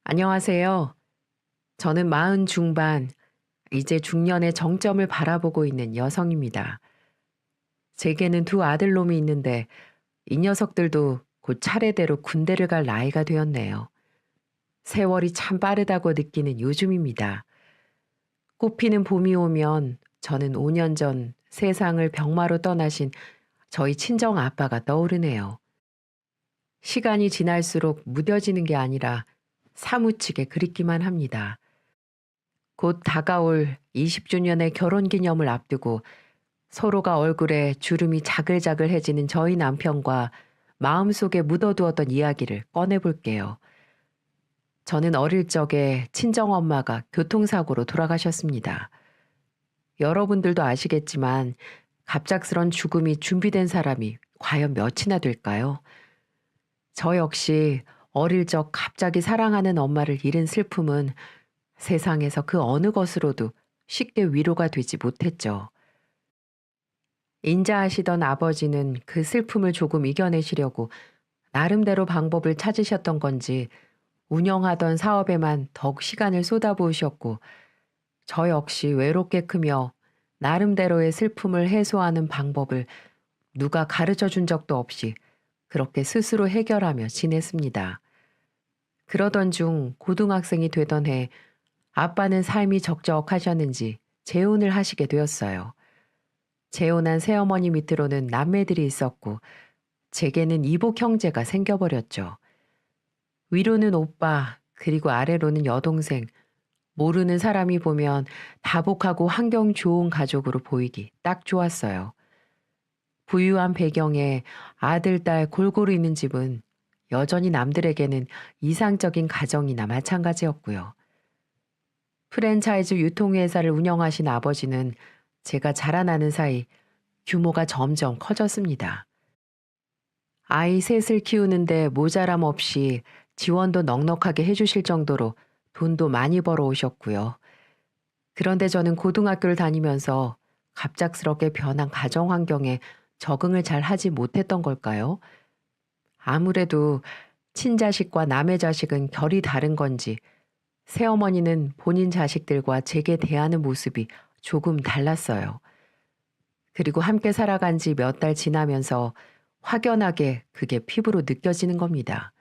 안녕하세요. 저는 마흔 중반, 이제 중년의 정점을 바라보고 있는 여성입니다. 제게는 두 아들놈이 있는데 이 녀석들도 곧 차례대로 군대를 갈 나이가 되었네요. 세월이 참 빠르다고 느끼는 요즘입니다. 꽃피는 봄이 오면 저는 5년 전 세상을 병마로 떠나신 저희 친정 아빠가 떠오르네요. 시간이 지날수록 무뎌지는 게 아니라 사무치게 그립기만 합니다. 곧 다가올 20주년의 결혼 기념을 앞두고 서로가 얼굴에 주름이 자글자글해지는 저희 남편과 마음속에 묻어두었던 이야기를 꺼내볼게요. 저는 어릴 적에 친정엄마가 교통사고로 돌아가셨습니다. 여러분들도 아시겠지만 갑작스런 죽음이 준비된 사람이 과연 몇이나 될까요? 저 역시 어릴 적 갑자기 사랑하는 엄마를 잃은 슬픔은 세상에서 그 어느 것으로도 쉽게 위로가 되지 못했죠. 인자하시던 아버지는 그 슬픔을 조금 이겨내시려고 나름대로 방법을 찾으셨던 건지 운영하던 사업에만 더욱 시간을 쏟아부으셨고 저 역시 외롭게 크며 나름대로의 슬픔을 해소하는 방법을 누가 가르쳐 준 적도 없이 그렇게 스스로 해결하며 지냈습니다. 그러던 중 고등학생이 되던 해 아빠는 삶이 적적하셨는지 재혼을 하시게 되었어요. 재혼한 새어머니 밑으로는 남매들이 있었고 제게는 이복 형제가 생겨버렸죠. 위로는 오빠, 그리고 아래로는 여동생, 모르는 사람이 보면 다복하고 환경 좋은 가족으로 보이기 딱 좋았어요. 부유한 배경에 아들, 딸 골고루 있는 집은 여전히 남들에게는 이상적인 가정이나 마찬가지였고요. 프랜차이즈 유통회사를 운영하신 아버지는 제가 자라나는 사이 규모가 점점 커졌습니다. 아이 셋을 키우는데 모자람 없이 지원도 넉넉하게 해주실 정도로 돈도 많이 벌어오셨고요. 그런데 저는 고등학교를 다니면서 갑작스럽게 변한 가정 환경에 적응을 잘 하지 못했던 걸까요? 아무래도 친자식과 남의 자식은 결이 다른 건지 새어머니는 본인 자식들과 제게 대하는 모습이 조금 달랐어요. 그리고 함께 살아간 지 몇 달 지나면서 확연하게 그게 피부로 느껴지는 겁니다.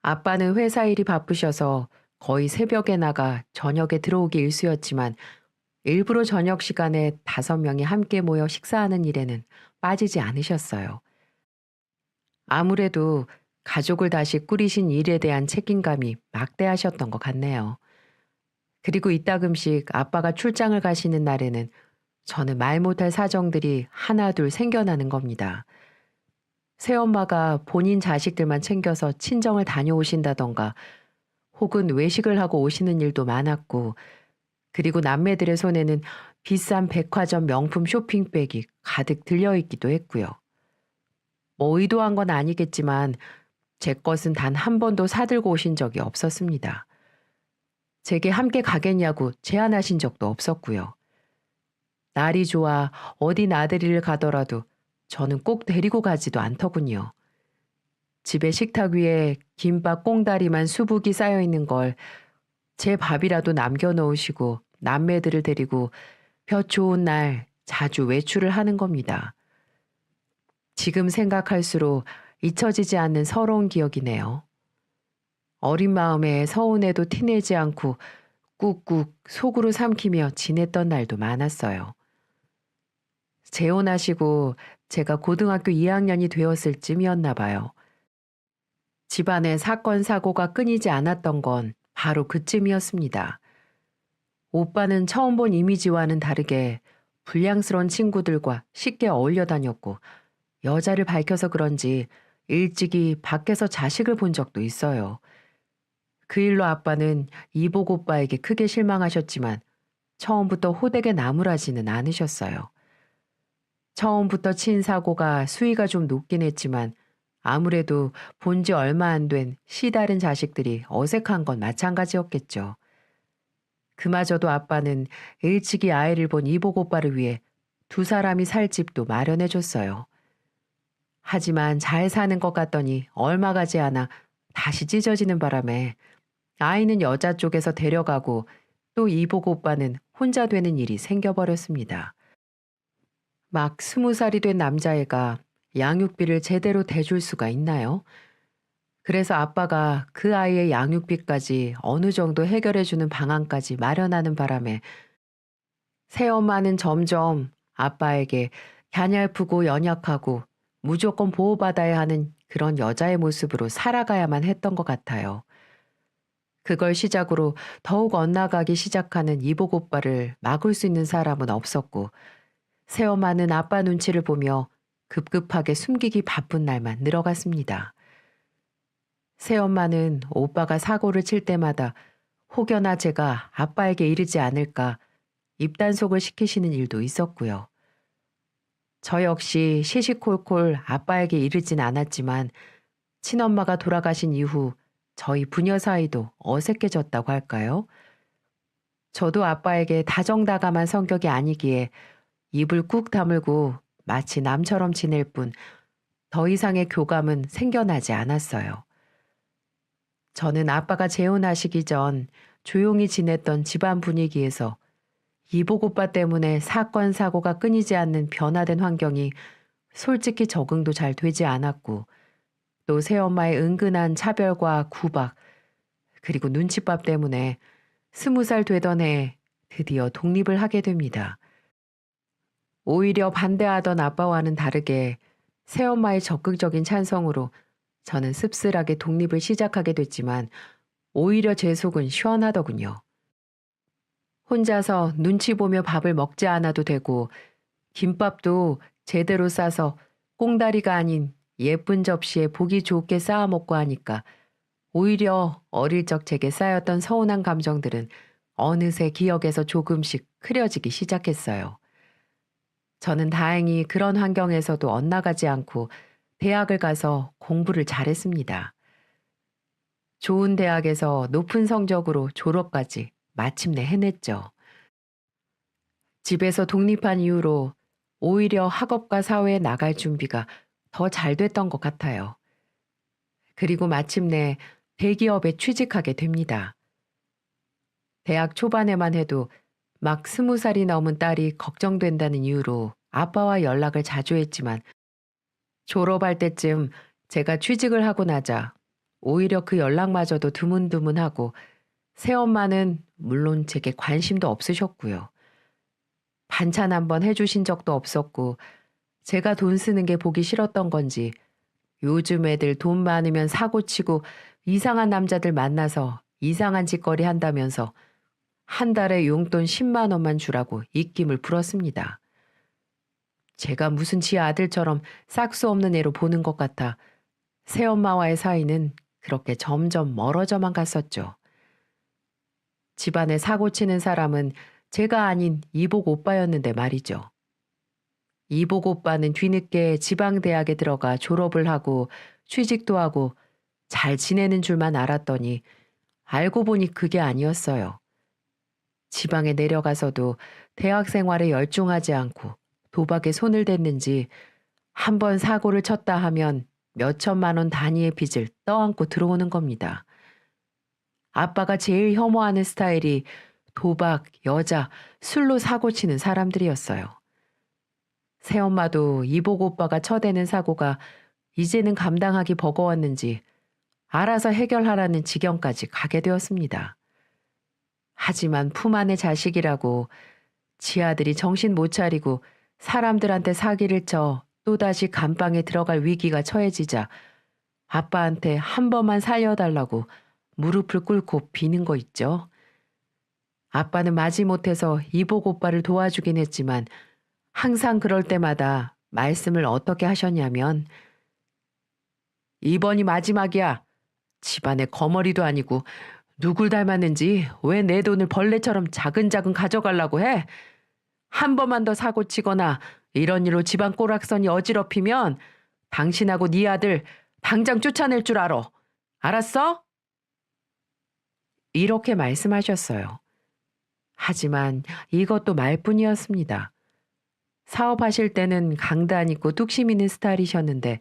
아빠는 회사 일이 바쁘셔서 거의 새벽에 나가 저녁에 들어오기 일쑤였지만 일부러 저녁 시간에 5명이 함께 모여 식사하는 일에는 빠지지 않으셨어요. 아무래도 가족을 다시 꾸리신 일에 대한 책임감이 막대하셨던 것 같네요. 그리고 이따금씩 아빠가 출장을 가시는 날에는 저는 말 못할 사정들이 하나둘 생겨나는 겁니다. 새엄마가 본인 자식들만 챙겨서 친정을 다녀오신다던가 혹은 외식을 하고 오시는 일도 많았고 그리고 남매들의 손에는 비싼 백화점 명품 쇼핑백이 가득 들려있기도 했고요. 뭐 의도한 건 아니겠지만 제 것은 단 한 번도 사들고 오신 적이 없었습니다. 제게 함께 가겠냐고 제안하신 적도 없었고요. 날이 좋아 어디 나들이를 가더라도 저는 꼭 데리고 가지도 않더군요. 집에 식탁 위에 김밥 꽁다리만 수북이 쌓여 있는 걸 제 밥이라도 남겨놓으시고 남매들을 데리고 볕 좋은 날 자주 외출을 하는 겁니다. 지금 생각할수록 잊혀지지 않는 서러운 기억이네요. 어린 마음에 서운해도 티내지 않고 꾹꾹 속으로 삼키며 지냈던 날도 많았어요. 재혼하시고 제가 고등학교 2학년이 되었을 쯤이었나 봐요. 집안에 사건 사고가 끊이지 않았던 건 바로 그쯤이었습니다. 오빠는 처음 본 이미지와는 다르게 불량스러운 친구들과 쉽게 어울려 다녔고 여자를 밝혀서 그런지 일찍이 밖에서 자식을 본 적도 있어요. 그 일로 아빠는 이복 오빠에게 크게 실망하셨지만 처음부터 호되게 나무라지는 않으셨어요. 처음부터 친 사고가 수위가 좀 높긴 했지만 아무래도 본지 얼마 안 된 시다른 자식들이 어색한 건 마찬가지였겠죠. 그마저도 아빠는 일찍이 아이를 본 이복 오빠를 위해 두 사람이 살 집도 마련해 줬어요. 하지만 잘 사는 것 같더니 얼마 가지 않아 다시 찢어지는 바람에 아이는 여자 쪽에서 데려가고 또 이복 오빠는 혼자 되는 일이 생겨버렸습니다. 막 20살이 된 남자애가 양육비를 제대로 대줄 수가 있나요? 그래서 아빠가 그 아이의 양육비까지 어느 정도 해결해주는 방안까지 마련하는 바람에 새엄마는 점점 아빠에게 갸냘프고 연약하고 무조건 보호받아야 하는 그런 여자의 모습으로 살아가야만 했던 것 같아요. 그걸 시작으로 더욱 엇나가기 시작하는 이복 오빠를 막을 수 있는 사람은 없었고, 새엄마는 아빠 눈치를 보며 급급하게 숨기기 바쁜 날만 늘어갔습니다. 새엄마는 오빠가 사고를 칠 때마다 혹여나 제가 아빠에게 이르지 않을까 입단속을 시키시는 일도 있었고요. 저 역시 시시콜콜 아빠에게 이르진 않았지만 친엄마가 돌아가신 이후 저희 부녀 사이도 어색해졌다고 할까요? 저도 아빠에게 다정다감한 성격이 아니기에 입을 꾹 다물고 마치 남처럼 지낼 뿐 더 이상의 교감은 생겨나지 않았어요. 저는 아빠가 재혼하시기 전 조용히 지냈던 집안 분위기에서 이복 오빠 때문에 사건 사고가 끊이지 않는 변화된 환경이 솔직히 적응도 잘 되지 않았고, 또 새엄마의 은근한 차별과 구박, 그리고 눈칫밥 때문에 20살 되던 해에 드디어 독립을 하게 됩니다. 오히려 반대하던 아빠와는 다르게 새엄마의 적극적인 찬성으로 저는 씁쓸하게 독립을 시작하게 됐지만 오히려 제 속은 시원하더군요. 혼자서 눈치 보며 밥을 먹지 않아도 되고 김밥도 제대로 싸서 꽁다리가 아닌 예쁜 접시에 보기 좋게 쌓아 먹고 하니까 오히려 어릴 적 제게 쌓였던 서운한 감정들은 어느새 기억에서 조금씩 흐려지기 시작했어요. 저는 다행히 그런 환경에서도 엇나가지 않고 대학을 가서 공부를 잘했습니다. 좋은 대학에서 높은 성적으로 졸업까지 마침내 해냈죠. 집에서 독립한 이후로 오히려 학업과 사회에 나갈 준비가 더 잘 됐던 것 같아요. 그리고 마침내 대기업에 취직하게 됩니다. 대학 초반에만 해도 막 20살이 넘은 딸이 걱정된다는 이유로 아빠와 연락을 자주 했지만 졸업할 때쯤 제가 취직을 하고 나자 오히려 그 연락마저도 드문드문하고 새엄마는 물론 제게 관심도 없으셨고요. 반찬 한번 해주신 적도 없었고 제가 돈 쓰는 게 보기 싫었던 건지 요즘 애들 돈 많으면 사고치고 이상한 남자들 만나서 이상한 짓거리 한다면서 한 달에 용돈 10만 원만 주라고 입김을 불었습니다. 제가 무슨 지 아들처럼 싹수 없는 애로 보는 것 같아 새엄마와의 사이는 그렇게 점점 멀어져만 갔었죠. 집안에 사고치는 사람은 제가 아닌 이복 오빠였는데 말이죠. 이복 오빠는 뒤늦게 지방대학에 들어가 졸업을 하고 취직도 하고 잘 지내는 줄만 알았더니 알고 보니 그게 아니었어요. 지방에 내려가서도 대학 생활에 열중하지 않고 도박에 손을 댔는지 한 번 사고를 쳤다 하면 몇천만 원 단위의 빚을 떠안고 들어오는 겁니다. 아빠가 제일 혐오하는 스타일이 도박, 여자, 술로 사고치는 사람들이었어요. 새엄마도 이복 오빠가 쳐대는 사고가 이제는 감당하기 버거웠는지 알아서 해결하라는 지경까지 가게 되었습니다. 하지만 품 안의 자식이라고 지 아들이 정신 못 차리고 사람들한테 사기를 쳐 또다시 감방에 들어갈 위기가 처해지자 아빠한테 한 번만 살려달라고 무릎을 꿇고 비는 거 있죠. 아빠는 마지못해서 이복 오빠를 도와주긴 했지만 항상 그럴 때마다 말씀을 어떻게 하셨냐면 이번이 마지막이야. 집안에 거머리도 아니고 누굴 닮았는지 왜 내 돈을 벌레처럼 자근자근 가져가려고 해? 한 번만 더 사고 치거나 이런 일로 집안 꼬락선이 어지럽히면 당신하고 네 아들 당장 쫓아낼 줄 알아. 알았어? 이렇게 말씀하셨어요. 하지만 이것도 말뿐이었습니다. 사업하실 때는 강단 있고 뚝심 있는 스타일이셨는데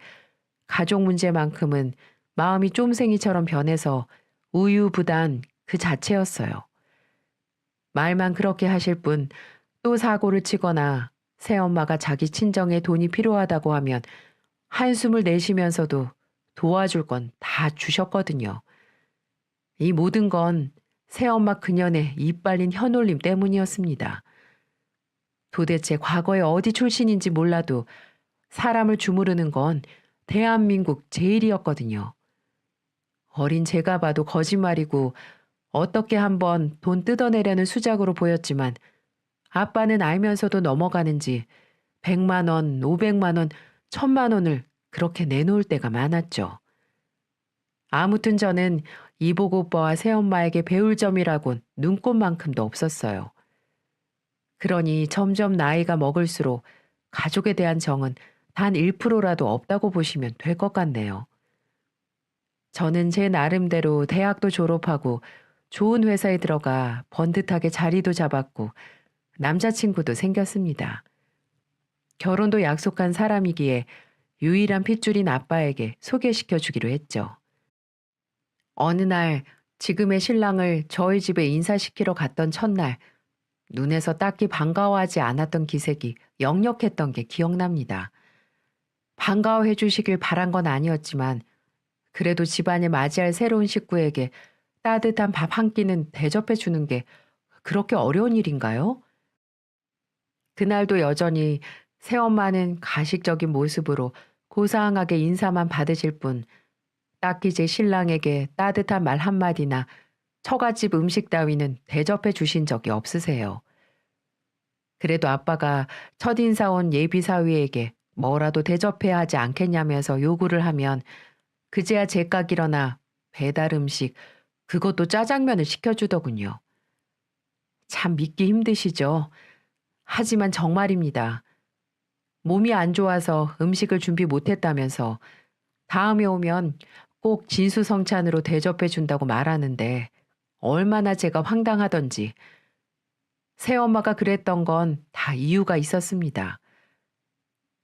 가족 문제만큼은 마음이 쫌생이처럼 변해서 우유부단 그 자체였어요. 말만 그렇게 하실 뿐 또 사고를 치거나 새엄마가 자기 친정에 돈이 필요하다고 하면 한숨을 내쉬면서도 도와줄 건 다 주셨거든요. 이 모든 건 새엄마 그년의 이빨린 혀놀림 때문이었습니다. 도대체 과거에 어디 출신인지 몰라도 사람을 주무르는 건 대한민국 제일이었거든요. 어린 제가 봐도 거짓말이고 어떻게 한번 돈 뜯어내려는 수작으로 보였지만 아빠는 알면서도 넘어가는지 100만 원, 500만 원, 1000만 원을 그렇게 내놓을 때가 많았죠. 아무튼 저는 이복 오빠와 새엄마에게 배울 점이라곤 눈꼽만큼도 없었어요. 그러니 점점 나이가 먹을수록 가족에 대한 정은 단 1%라도 없다고 보시면 될 것 같네요. 저는 제 나름대로 대학도 졸업하고 좋은 회사에 들어가 번듯하게 자리도 잡았고 남자친구도 생겼습니다. 결혼도 약속한 사람이기에 유일한 핏줄인 아빠에게 소개시켜 주기로 했죠. 어느 날 지금의 신랑을 저희 집에 인사시키러 갔던 첫날 눈에서 딱히 반가워하지 않았던 기색이 역력했던 게 기억납니다. 반가워해 주시길 바란 건 아니었지만 그래도 집안에 맞이할 새로운 식구에게 따뜻한 밥 한 끼는 대접해 주는 게 그렇게 어려운 일인가요? 그날도 여전히 새엄마는 가식적인 모습으로 고상하게 인사만 받으실 뿐 딱히 제 신랑에게 따뜻한 말 한마디나 처갓집 음식 따위는 대접해 주신 적이 없으세요. 그래도 아빠가 첫인사 온 예비 사위에게 뭐라도 대접해야 하지 않겠냐면서 요구를 하면 그제야 제깍 일어나 배달 음식, 그것도 짜장면을 시켜주더군요. 참 믿기 힘드시죠? 하지만 정말입니다. 몸이 안 좋아서 음식을 준비 못했다면서 다음에 오면 꼭 진수성찬으로 대접해 준다고 말하는데 얼마나 제가 황당하던지. 새엄마가 그랬던 건 다 이유가 있었습니다.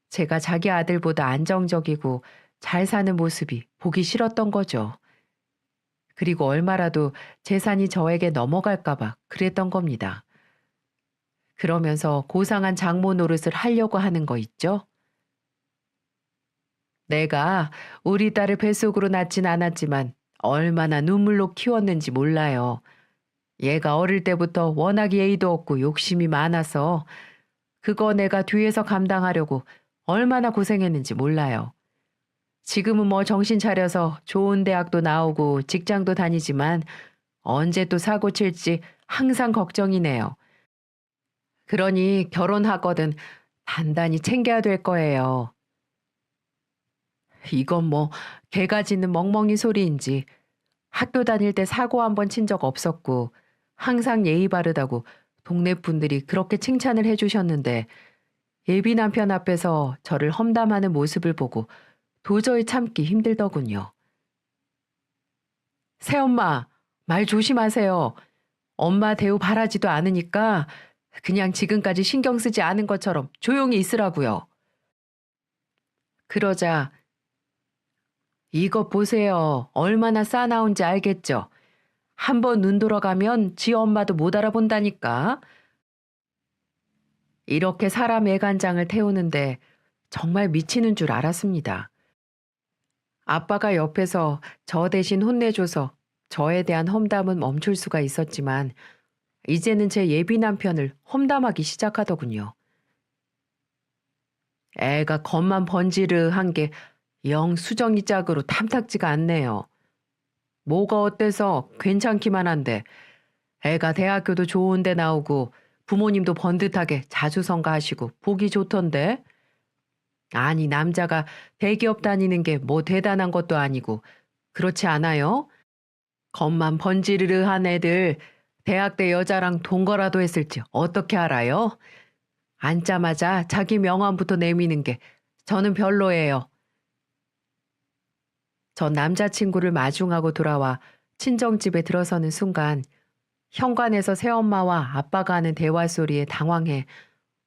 제가 자기 아들보다 안정적이고 잘 사는 모습이 보기 싫었던 거죠. 그리고 얼마라도 재산이 저에게 넘어갈까봐 그랬던 겁니다. 그러면서 고상한 장모 노릇을 하려고 하는 거 있죠? 내가 우리 딸을 뱃속으로 낳진 않았지만 얼마나 눈물로 키웠는지 몰라요. 얘가 어릴 때부터 워낙 예의도 없고 욕심이 많아서 그거 내가 뒤에서 감당하려고 얼마나 고생했는지 몰라요. 지금은 뭐 정신 차려서 좋은 대학도 나오고 직장도 다니지만 언제 또 사고 칠지 항상 걱정이네요. 그러니 결혼하거든 단단히 챙겨야 될 거예요. 이건 뭐 개가 짖는 멍멍이 소리인지 학교 다닐 때 사고 한 번 친 적 없었고 항상 예의 바르다고 동네 분들이 그렇게 칭찬을 해주셨는데 예비 남편 앞에서 저를 험담하는 모습을 보고 도저히 참기 힘들더군요. 새엄마, 말 조심하세요. 엄마 대우 바라지도 않으니까 그냥 지금까지 신경 쓰지 않은 것처럼 조용히 있으라고요. 그러자 이것 보세요. 얼마나 싸나운지 알겠죠? 한번 눈 돌아가면 지 엄마도 못 알아본다니까. 이렇게 사람 애간장을 태우는데 정말 미치는 줄 알았습니다. 아빠가 옆에서 저 대신 혼내줘서 저에 대한 험담은 멈출 수가 있었지만 이제는 제 예비 남편을 험담하기 시작하더군요. 애가 겉만 번지르한 게 영 수정이 짝으로 탐탁지가 않네요. 뭐가 어때서 괜찮기만 한데 애가 대학교도 좋은 데 나오고 부모님도 번듯하게 자주성가하시고 보기 좋던데. 아니 남자가 대기업 다니는 게 뭐 대단한 것도 아니고 그렇지 않아요? 겉만 번지르르한 애들 대학 때 여자랑 동거라도 했을지 어떻게 알아요? 앉자마자 자기 명함부터 내미는 게 저는 별로예요. 전 남자친구를 마중하고 돌아와 친정집에 들어서는 순간 현관에서 새엄마와 아빠가 하는 대화 소리에 당황해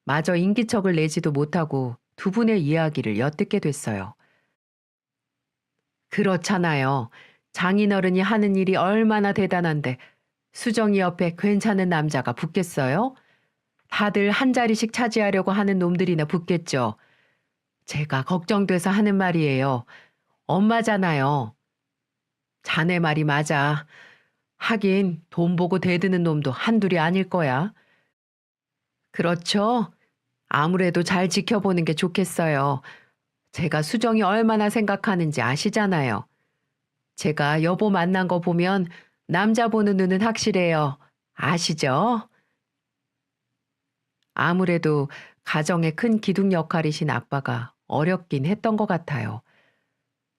마저 인기척을 내지도 못하고 두 분의 이야기를 엿듣게 됐어요. 그렇잖아요. 장인어른이 하는 일이 얼마나 대단한데 수정이 옆에 괜찮은 남자가 붙겠어요? 다들 한 자리씩 차지하려고 하는 놈들이나 붙겠죠. 제가 걱정돼서 하는 말이에요. 엄마잖아요. 자네 말이 맞아. 하긴 돈 보고 대드는 놈도 한둘이 아닐 거야. 그렇죠? 아무래도 잘 지켜보는 게 좋겠어요. 제가 수정이 얼마나 생각하는지 아시잖아요. 제가 여보 만난 거 보면 남자 보는 눈은 확실해요. 아시죠? 아무래도 가정의 큰 기둥 역할이신 아빠가 어렵긴 했던 것 같아요.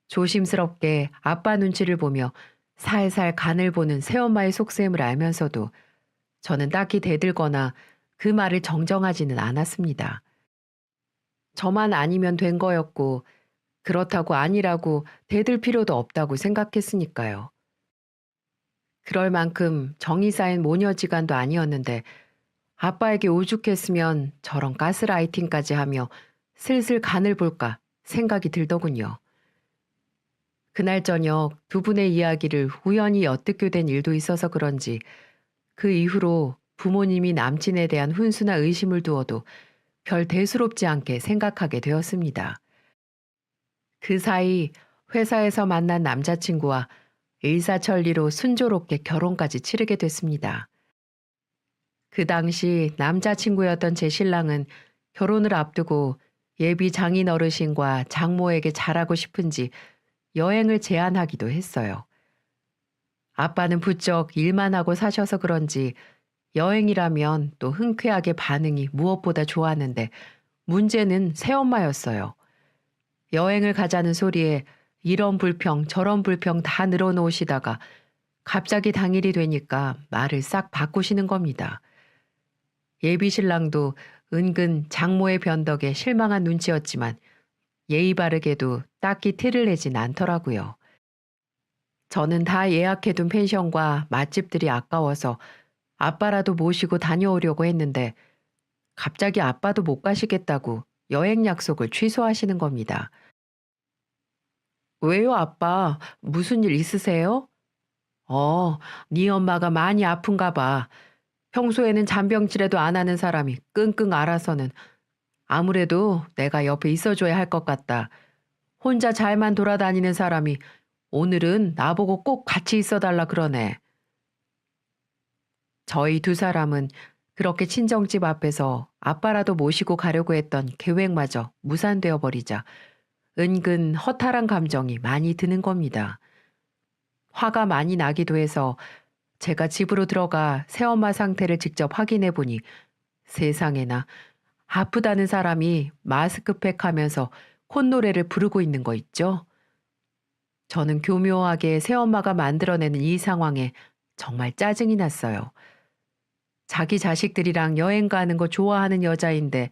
조심스럽게 아빠 눈치를 보며 살살 간을 보는 새엄마의 속셈을 알면서도 저는 딱히 대들거나 그 말을 정정하지는 않았습니다. 저만 아니면 된 거였고 그렇다고 아니라고 대들 필요도 없다고 생각했으니까요. 그럴 만큼 정이 쌓인 모녀지간도 아니었는데 아빠에게 오죽했으면 저런 가스라이팅까지 하며 슬슬 간을 볼까 생각이 들더군요. 그날 저녁 두 분의 이야기를 우연히 엿듣게 된 일도 있어서 그런지 그 이후로 부모님이 남친에 대한 훈수나 의심을 두어도 별 대수롭지 않게 생각하게 되었습니다. 그 사이 회사에서 만난 남자친구와 일사천리로 순조롭게 결혼까지 치르게 됐습니다. 그 당시 남자친구였던 제 신랑은 결혼을 앞두고 예비 장인 어르신과 장모에게 잘하고 싶은지 여행을 제안하기도 했어요. 아빠는 부쩍 일만 하고 사셔서 그런지 여행이라면 또 흔쾌하게 반응이 무엇보다 좋았는데 문제는 새엄마였어요. 여행을 가자는 소리에 이런 불평 저런 불평 다 늘어놓으시다가 갑자기 당일이 되니까 말을 싹 바꾸시는 겁니다. 예비 신랑도 은근 장모의 변덕에 실망한 눈치였지만 예의 바르게도 딱히 티를 내진 않더라고요. 저는 다 예약해둔 펜션과 맛집들이 아까워서 아빠라도 모시고 다녀오려고 했는데 갑자기 아빠도 못 가시겠다고 여행 약속을 취소하시는 겁니다. 왜요, 아빠? 무슨 일 있으세요? 네 엄마가 많이 아픈가 봐. 평소에는 잔병치레도 안 하는 사람이 끙끙 앓아서는 아무래도 내가 옆에 있어줘야 할 것 같다. 혼자 잘만 돌아다니는 사람이 오늘은 나보고 꼭 같이 있어달라 그러네. 저희 두 사람은 그렇게 친정집 앞에서 아빠라도 모시고 가려고 했던 계획마저 무산되어 버리자 은근 허탈한 감정이 많이 드는 겁니다. 화가 많이 나기도 해서 제가 집으로 들어가 새엄마 상태를 직접 확인해 보니 세상에나 아프다는 사람이 마스크팩 하면서 콧노래를 부르고 있는 거 있죠? 저는 교묘하게 새엄마가 만들어내는 이 상황에 정말 짜증이 났어요. 자기 자식들이랑 여행 가는 거 좋아하는 여자인데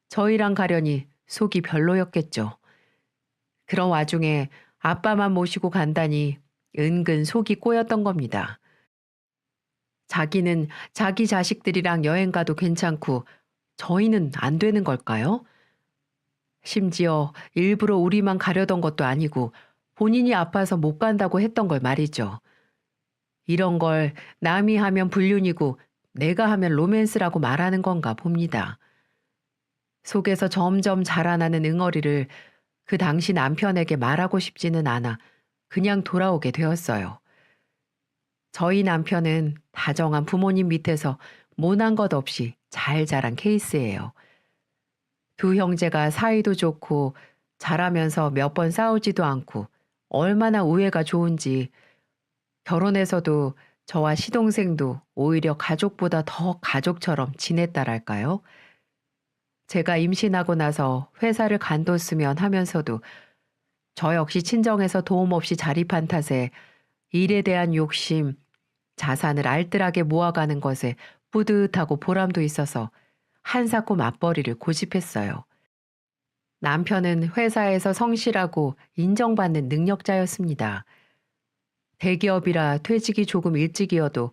저희랑 가려니 속이 별로였겠죠. 그런 와중에 아빠만 모시고 간다니 은근 속이 꼬였던 겁니다. 자기는 자기 자식들이랑 여행 가도 괜찮고 저희는 안 되는 걸까요? 심지어 일부러 우리만 가려던 것도 아니고 본인이 아파서 못 간다고 했던 걸 말이죠. 이런 걸 남이 하면 불륜이고 내가 하면 로맨스라고 말하는 건가 봅니다. 속에서 점점 자라나는 응어리를 그 당시 남편에게 말하고 싶지는 않아 그냥 돌아오게 되었어요. 저희 남편은 다정한 부모님 밑에서 모난 것 없이 잘 자란 케이스예요. 두 형제가 사이도 좋고 자라면서 몇 번 싸우지도 않고 얼마나 우애가 좋은지 결혼해서도 저와 시동생도 오히려 가족보다 더 가족처럼 지냈다랄까요? 제가 임신하고 나서 회사를 간뒀으면 하면서도 저 역시 친정에서 도움 없이 자립한 탓에 일에 대한 욕심, 자산을 알뜰하게 모아가는 것에 뿌듯하고 보람도 있어서 한사코 맞벌이를 고집했어요. 남편은 회사에서 성실하고 인정받는 능력자였습니다. 대기업이라 퇴직이 조금 일찍이어도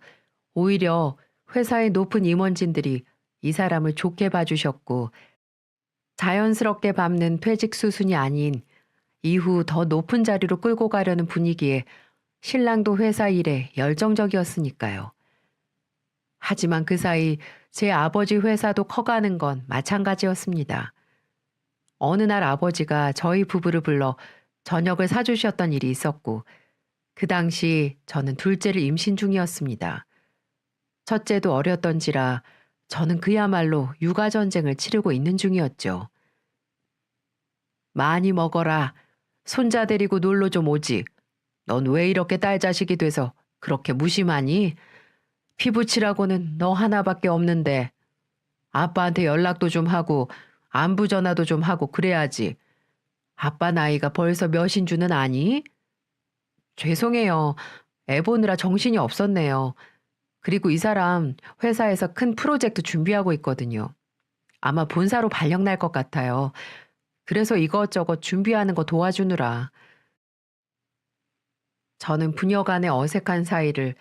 오히려 회사의 높은 임원진들이 이 사람을 좋게 봐주셨고 자연스럽게 밟는 퇴직 수순이 아닌 이후 더 높은 자리로 끌고 가려는 분위기에 신랑도 회사 일에 열정적이었으니까요. 하지만 그 사이 제 아버지 회사도 커가는 건 마찬가지였습니다. 어느 날 아버지가 저희 부부를 불러 저녁을 사주셨던 일이 있었고, 그 당시 저는 둘째를 임신 중이었습니다. 첫째도 어렸던지라 저는 그야말로 육아전쟁을 치르고 있는 중이었죠. 많이 먹어라. 손자 데리고 놀러 좀 오지. 넌 왜 이렇게 딸 자식이 돼서 그렇게 무심하니? 피부치라고는 너 하나밖에 없는데 아빠한테 연락도 좀 하고 안부 전화도 좀 하고 그래야지. 아빠 나이가 벌써 몇인 줄은 아니? 죄송해요. 애 보느라 정신이 없었네요. 그리고 이 사람 회사에서 큰 프로젝트 준비하고 있거든요. 아마 본사로 발령 날 것 같아요. 그래서 이것저것 준비하는 거 도와주느라. 저는 부녀 간의 어색한 사이를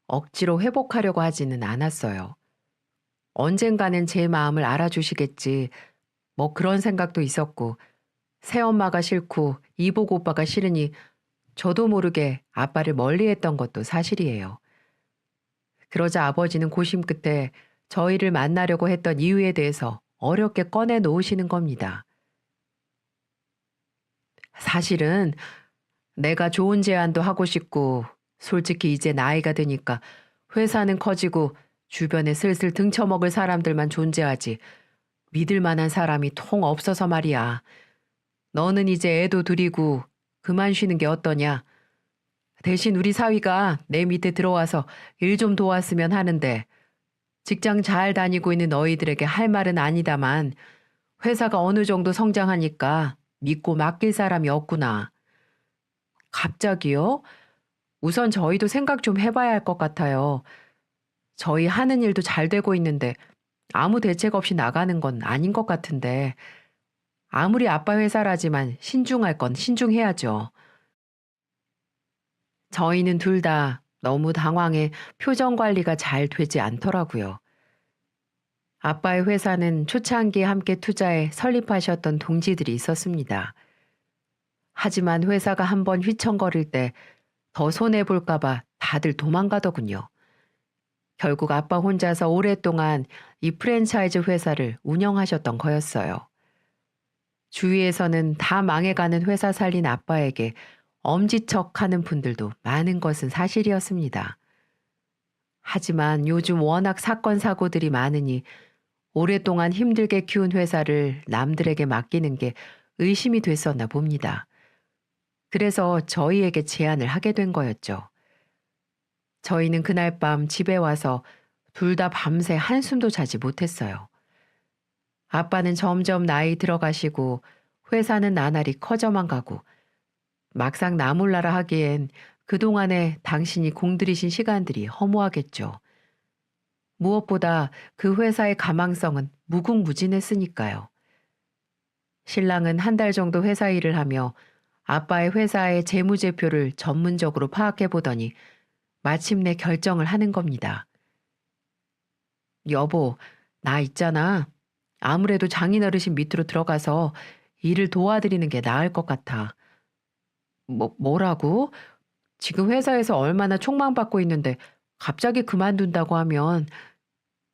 억지로 회복하려고 하지는 않았어요. 언젠가는 제 마음을 알아주시겠지. 뭐 그런 생각도 있었고, 새엄마가 싫고 이복 오빠가 싫으니 저도 모르게 아빠를 멀리했던 것도 사실이에요. 그러자 아버지는 고심 끝에 저희를 만나려고 했던 이유에 대해서 어렵게 꺼내 놓으시는 겁니다. 사실은 내가 좋은 제안도 하고 싶고, 솔직히 이제 나이가 드니까 회사는 커지고 주변에 슬슬 등쳐먹을 사람들만 존재하지 믿을 만한 사람이 통 없어서 말이야. 너는 이제 애도 둘이고 그만 쉬는 게 어떠냐? 대신 우리 사위가 내 밑에 들어와서 일 좀 도왔으면 하는데, 직장 잘 다니고 있는 너희들에게 할 말은 아니다만 회사가 어느 정도 성장하니까 믿고 맡길 사람이 없구나. 갑자기요? 우선 저희도 생각 좀 해봐야 할 것 같아요. 저희 하는 일도 잘 되고 있는데 아무 대책 없이 나가는 건 아닌 것 같은데, 아무리 아빠 회사라지만 신중할 건 신중해야죠. 저희는 둘 다 너무 당황해 표정 관리가 잘 되지 않더라고요. 아빠의 회사는 초창기에 함께 투자해 설립하셨던 동지들이 있었습니다. 하지만 회사가 한번 휘청거릴 때 더 손해볼까봐 다들 도망가더군요. 결국 아빠 혼자서 오랫동안 이 프랜차이즈 회사를 운영하셨던 거였어요. 주위에서는 다 망해가는 회사 살린 아빠에게 엄지척하는 분들도 많은 것은 사실이었습니다. 하지만 요즘 워낙 사건 사고들이 많으니 오랫동안 힘들게 키운 회사를 남들에게 맡기는 게 의심이 됐었나 봅니다. 그래서 저희에게 제안을 하게 된 거였죠. 저희는 그날 밤 집에 와서 둘 다 밤새 한숨도 자지 못했어요. 아빠는 점점 나이 들어가시고 회사는 나날이 커져만 가고, 막상 나몰라라 하기엔 그동안에 당신이 공들이신 시간들이 허무하겠죠. 무엇보다 그 회사의 가망성은 무궁무진했으니까요. 신랑은 한 달 정도 회사 일을 하며 아빠의 회사의 재무제표를 전문적으로 파악해 보더니 마침내 결정을 하는 겁니다. 여보, 나 있잖아. 아무래도 장인어르신 밑으로 들어가서 일을 도와드리는 게 나을 것 같아. 뭐라고? 지금 회사에서 얼마나 촉망받고 있는데 갑자기 그만둔다고 하면,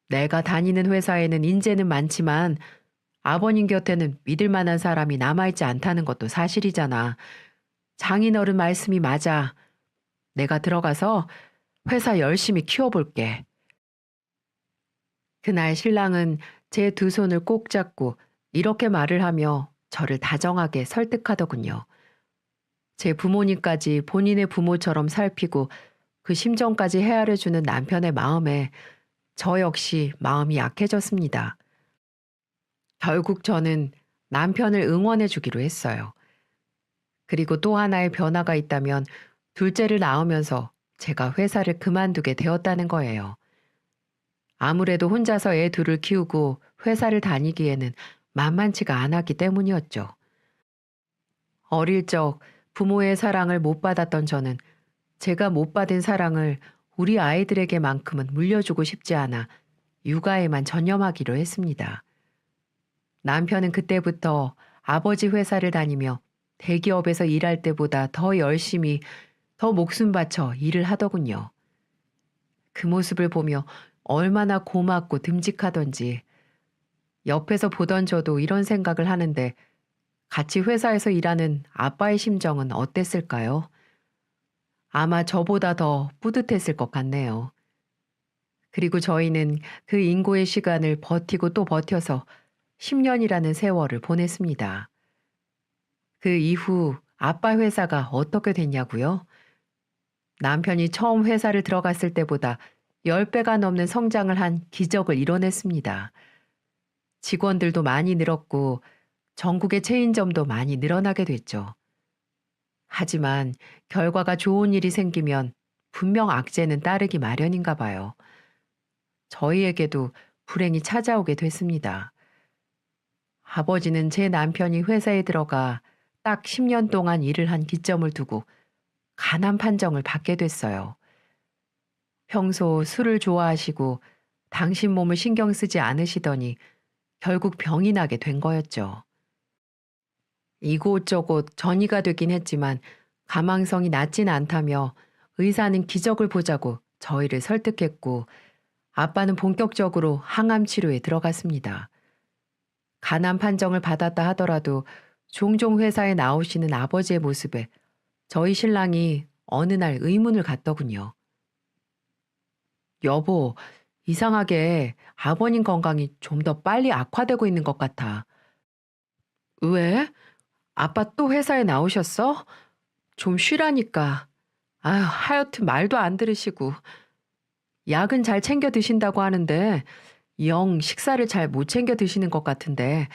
내가 다니는 회사에는 인재는 많지만 아버님 곁에는 믿을 만한 사람이 남아있지 않다는 것도 사실이잖아. 장인어른 말씀이 맞아. 내가 들어가서 회사 열심히 키워볼게. 그날 신랑은 제 두 손을 꼭 잡고 이렇게 말을 하며 저를 다정하게 설득하더군요. 제 부모님까지 본인의 부모처럼 살피고 그 심정까지 헤아려주는 남편의 마음에 저 역시 마음이 약해졌습니다. 결국 저는 남편을 응원해 주기로 했어요. 그리고 또 하나의 변화가 있다면 둘째를 낳으면서 제가 회사를 그만두게 되었다는 거예요. 아무래도 혼자서 애 둘을 키우고 회사를 다니기에는 만만치가 않았기 때문이었죠. 어릴 적 부모의 사랑을 못 받았던 저는 제가 못 받은 사랑을 우리 아이들에게만큼은 물려주고 싶지 않아 육아에만 전념하기로 했습니다. 남편은 그때부터 아버지 회사를 다니며 대기업에서 일할 때보다 더 열심히 더 목숨 바쳐 일을 하더군요. 그 모습을 보며 얼마나 고맙고 듬직하던지 옆에서 보던 저도 이런 생각을 하는데 같이 회사에서 일하는 아빠의 심정은 어땠을까요? 아마 저보다 더 뿌듯했을 것 같네요. 그리고 저희는 그 인고의 시간을 버티고 또 버텨서 10년이라는 세월을 보냈습니다. 그 이후 아빠 회사가 어떻게 됐냐고요? 남편이 처음 회사를 들어갔을 때보다 10배가 넘는 성장을 한 기적을 이뤄냈습니다. 직원들도 많이 늘었고 전국의 체인점도 많이 늘어나게 됐죠. 하지만 결과가 좋은 일이 생기면 분명 악재는 따르기 마련인가 봐요. 저희에게도 불행이 찾아오게 됐습니다. 아버지는 제 남편이 회사에 들어가 딱 10년 동안 일을 한 기점을 두고 간암 판정을 받게 됐어요. 평소 술을 좋아하시고 당신 몸을 신경 쓰지 않으시더니 결국 병이 나게 된 거였죠. 이곳저곳 전이가 되긴 했지만 가망성이 낮진 않다며 의사는 기적을 보자고 저희를 설득했고 아빠는 본격적으로 항암 치료에 들어갔습니다. 간암 판정을 받았다 하더라도 종종 회사에 나오시는 아버지의 모습에 저희 신랑이 어느 날 의문을 갖더군요. 여보, 이상하게 아버님 건강이 좀 더 빨리 악화되고 있는 것 같아. 왜? 아빠 또 회사에 나오셨어? 좀 쉬라니까. 아휴, 하여튼 말도 안 들으시고. 약은 잘 챙겨 드신다고 하는데 영 식사를 잘 못 챙겨 드시는 것 같은데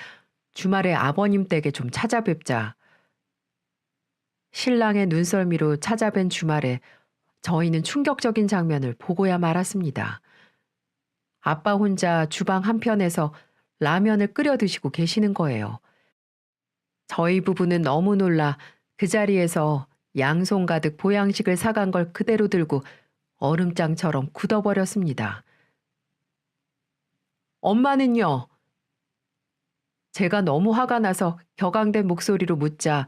주말에 아버님 댁에 좀 찾아뵙자. 신랑의 눈썰미로 찾아뵌 주말에 저희는 충격적인 장면을 보고야 말았습니다. 아빠 혼자 주방 한편에서 라면을 끓여 드시고 계시는 거예요. 저희 부부는 너무 놀라 그 자리에서 양손 가득 보양식을 사간 걸 그대로 들고 얼음장처럼 굳어버렸습니다. 엄마는요? 제가 너무 화가 나서 격앙된 목소리로 묻자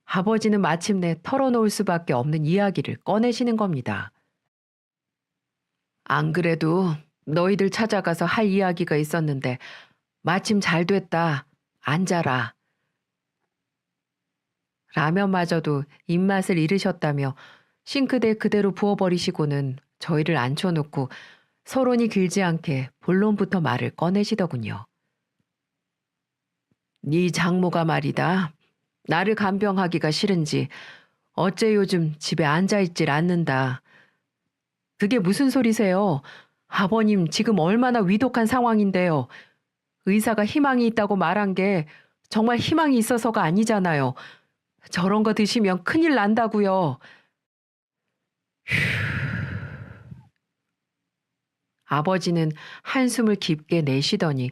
아버지는 마침내 털어놓을 수밖에 없는 이야기를 꺼내시는 겁니다. 안 그래도 너희들 찾아가서 할 이야기가 있었는데 마침 잘 됐다. 앉아라. 라면마저도 입맛을 잃으셨다며 싱크대에 그대로 부어버리시고는 저희를 앉혀놓고 서론이 길지 않게 본론부터 말을 꺼내시더군요. 네 장모가 말이다. 나를 간병하기가 싫은지 어째 요즘 집에 앉아있질 않는다. 그게 무슨 소리세요? 아버님 지금 얼마나 위독한 상황인데요. 의사가 희망이 있다고 말한 게 정말 희망이 있어서가 아니잖아요. 저런 거 드시면 큰일 난다고요. 아버지는 한숨을 깊게 내쉬더니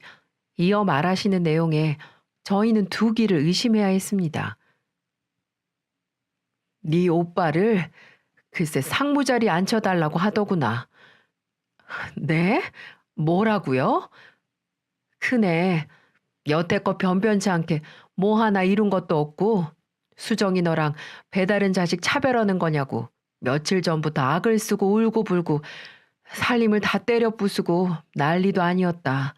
이어 말하시는 내용에 저희는 두 귀를 의심해야 했습니다. 네 오빠를 글쎄 상무자리 앉혀달라고 하더구나. 네? 뭐라고요? 크네. 여태껏 변변치 않게 뭐 하나 이룬 것도 없고 수정이 너랑 배다른 자식 차별하는 거냐고 며칠 전부터 악을 쓰고 울고불고 살림을 다 때려 부수고 난리도 아니었다.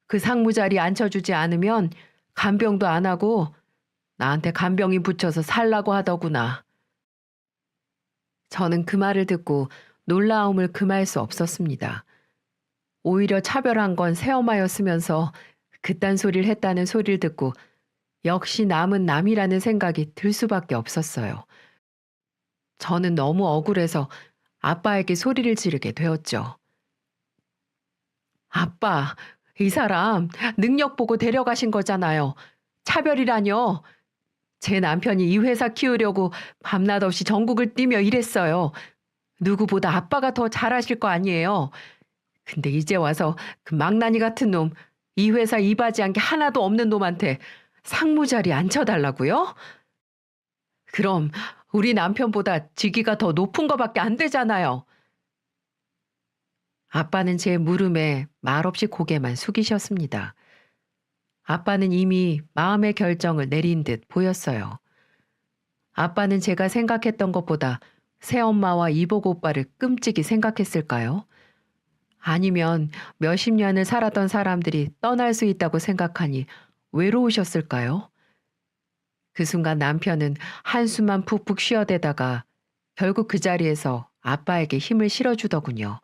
그 상무자리 앉혀주지 않으면 간병도 안 하고 나한테 간병인 붙여서 살라고 하더구나. 저는 그 말을 듣고 놀라움을 금할 수 없었습니다. 오히려 차별한 건 새엄마였으면서 그딴 소리를 했다는 소리를 듣고 역시 남은 남이라는 생각이 들 수밖에 없었어요. 저는 너무 억울해서 아빠에게 소리를 지르게 되었죠. 아빠, 이 사람 능력 보고 데려가신 거잖아요. 차별이라뇨. 제 남편이 이 회사 키우려고 밤낮 없이 전국을 뛰며 일했어요. 누구보다 아빠가 더 잘하실 거 아니에요. 근데 이제 와서 그 망나니 같은 놈, 이 회사 이바지한 게 하나도 없는 놈한테 상무 자리 앉혀달라고요? 그럼 우리 남편보다 직위가 더 높은 거밖에 안 되잖아요. 아빠는 제 물음에 말없이 고개만 숙이셨습니다. 아빠는 이미 마음의 결정을 내린 듯 보였어요. 아빠는 제가 생각했던 것보다 새엄마와 이복 오빠를 끔찍이 생각했을까요? 아니면 몇십 년을 살았던 사람들이 떠날 수 있다고 생각하니 외로우셨을까요? 그 순간 남편은 한숨만 푹푹 쉬어대다가 결국 그 자리에서 아빠에게 힘을 실어주더군요.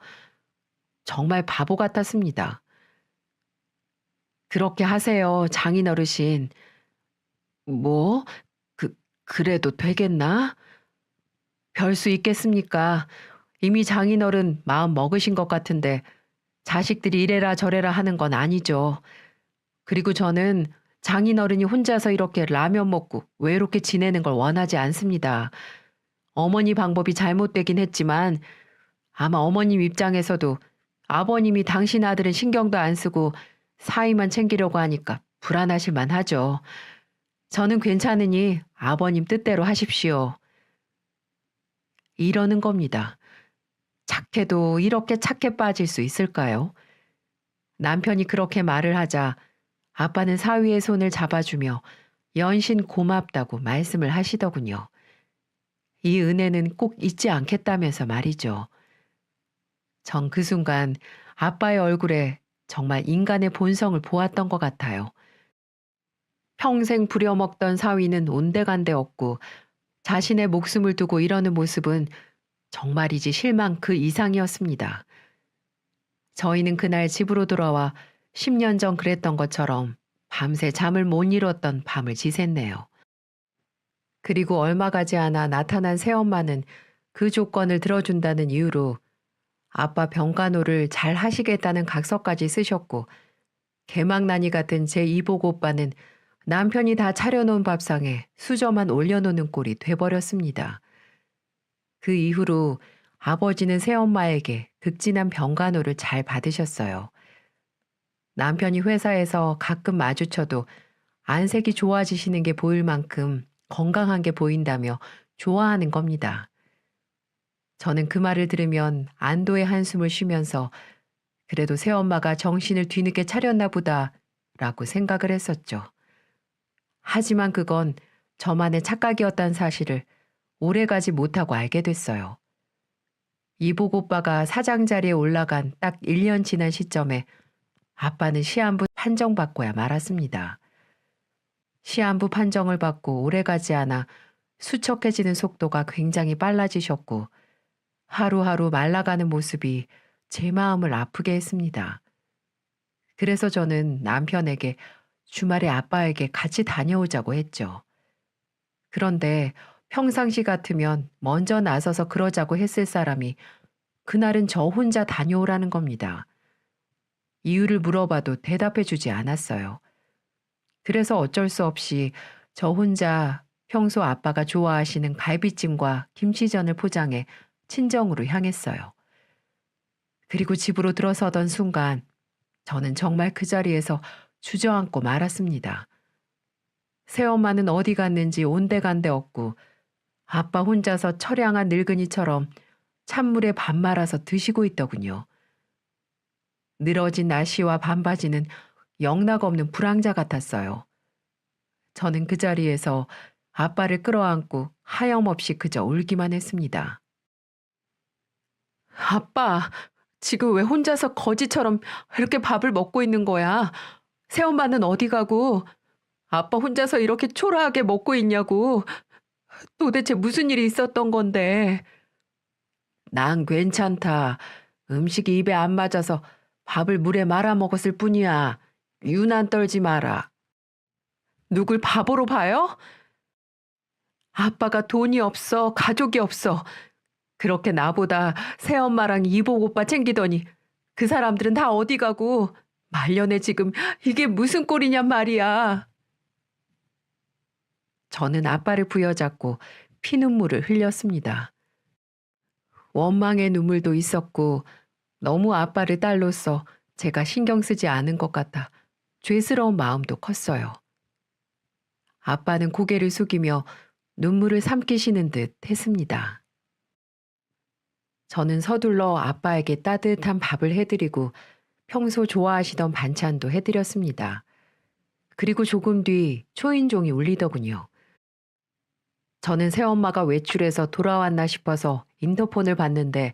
정말 바보 같았습니다. 그렇게 하세요, 장인어르신. 뭐? 그, 그래도 되겠나? 별 수 있겠습니까? 이미 장인어른 마음 먹으신 것 같은데 자식들이 이래라 저래라 하는 건 아니죠. 그리고 저는 장인어른이 혼자서 이렇게 라면 먹고 외롭게 지내는 걸 원하지 않습니다. 어머니 방법이 잘못되긴 했지만 아마 어머님 입장에서도 아버님이 당신 아들은 신경도 안 쓰고 사위만 챙기려고 하니까 불안하실 만하죠. 저는 괜찮으니 아버님 뜻대로 하십시오. 이러는 겁니다. 착해도 이렇게 착해 빠질 수 있을까요? 남편이 그렇게 말을 하자 아빠는 사위의 손을 잡아주며 연신 고맙다고 말씀을 하시더군요. 이 은혜는 꼭 잊지 않겠다면서 말이죠. 전 그 순간 아빠의 얼굴에 정말 인간의 본성을 보았던 것 같아요. 평생 부려먹던 사위는 온데간데 없고 자신의 목숨을 두고 이러는 모습은 정말이지 실망 그 이상이었습니다. 저희는 그날 집으로 돌아와 10년 전 그랬던 것처럼 밤새 잠을 못 이뤘던 밤을 지샜네요. 그리고 얼마 가지 않아 나타난 새엄마는 그 조건을 들어준다는 이유로 아빠 병간호를 잘 하시겠다는 각서까지 쓰셨고 개망나니 같은 제 이복 오빠는 남편이 다 차려놓은 밥상에 수저만 올려놓는 꼴이 돼버렸습니다. 그 이후로 아버지는 새엄마에게 극진한 병간호를 잘 받으셨어요. 남편이 회사에서 가끔 마주쳐도 안색이 좋아지시는 게 보일 만큼 건강한 게 보인다며 좋아하는 겁니다. 저는 그 말을 들으면 안도의 한숨을 쉬면서 그래도 새엄마가 정신을 뒤늦게 차렸나 보다 라고 생각을 했었죠. 하지만 그건 저만의 착각이었다는 사실을 오래가지 못하고 알게 됐어요. 이복 오빠가 사장 자리에 올라간 딱 1년 지난 시점에 아빠는 시한부 판정받고야 말았습니다. 시한부 판정을 받고 오래가지 않아 수척해지는 속도가 굉장히 빨라지셨고 하루하루 말라가는 모습이 제 마음을 아프게 했습니다. 그래서 저는 남편에게 주말에 아빠에게 같이 다녀오자고 했죠. 그런데 평상시 같으면 먼저 나서서 그러자고 했을 사람이 그날은 저 혼자 다녀오라는 겁니다. 이유를 물어봐도 대답해 주지 않았어요. 그래서 어쩔 수 없이 저 혼자 평소 아빠가 좋아하시는 갈비찜과 김치전을 포장해 친정으로 향했어요. 그리고 집으로 들어서던 순간 저는 정말 그 자리에서 주저앉고 말았습니다. 새엄마는 어디 갔는지 온데간데 없고 아빠 혼자서 처량한 늙은이처럼 찬물에 밥 말아서 드시고 있더군요. 늘어진 나시와 반바지는 영락없는 불황자 같았어요. 저는 그 자리에서 아빠를 끌어안고 하염없이 그저 울기만 했습니다. 아빠, 지금 왜 혼자서 거지처럼 이렇게 밥을 먹고 있는 거야? 새엄마는 어디 가고 아빠 혼자서 이렇게 초라하게 먹고 있냐고. 도대체 무슨 일이 있었던 건데. 난 괜찮다. 음식이 입에 안 맞아서 밥을 물에 말아 먹었을 뿐이야. 유난 떨지 마라. 누굴 바보로 봐요? 아빠가 돈이 없어, 가족이 없어. 그렇게 나보다 새엄마랑 이복 오빠 챙기더니 그 사람들은 다 어디 가고 말년에 지금 이게 무슨 꼴이냔 말이야. 저는 아빠를 부여잡고 피눈물을 흘렸습니다. 원망의 눈물도 있었고 너무 아빠를 딸로서 제가 신경 쓰지 않은 것 같아 죄스러운 마음도 컸어요. 아빠는 고개를 숙이며 눈물을 삼키시는 듯 했습니다. 저는 서둘러 아빠에게 따뜻한 밥을 해드리고 평소 좋아하시던 반찬도 해드렸습니다. 그리고 조금 뒤 초인종이 울리더군요. 저는 새엄마가 외출해서 돌아왔나 싶어서 인터폰을 봤는데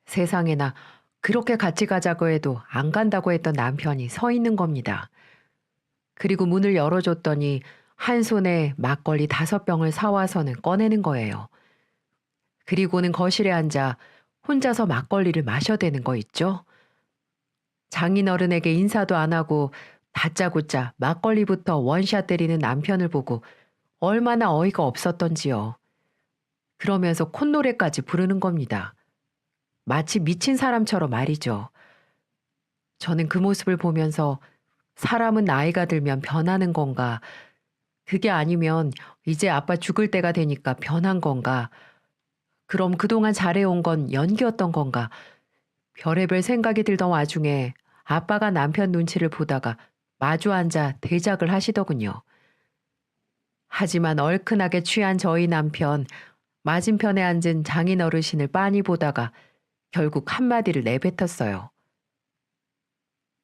세상에나 그렇게 같이 가자고 해도 안 간다고 했던 남편이 서 있는 겁니다. 그리고 문을 열어줬더니 한 손에 막걸리 5병을 사와서는 꺼내는 거예요. 그리고는 거실에 앉아 혼자서 막걸리를 마셔대는 거 있죠? 장인어른에게 인사도 안 하고 다짜고짜 막걸리부터 원샷 때리는 남편을 보고 얼마나 어이가 없었던지요. 그러면서 콧노래까지 부르는 겁니다. 마치 미친 사람처럼 말이죠. 저는 그 모습을 보면서 사람은 나이가 들면 변하는 건가, 그게 아니면 이제 아빠 죽을 때가 되니까 변한 건가, 그럼 그동안 잘해온 건 연기였던 건가, 별의별 생각이 들던 와중에 아빠가 남편 눈치를 보다가 마주 앉아 대작을 하시더군요. 하지만 얼큰하게 취한 저희 남편, 맞은편에 앉은 장인 어르신을 빤히 보다가 결국 한마디를 내뱉었어요.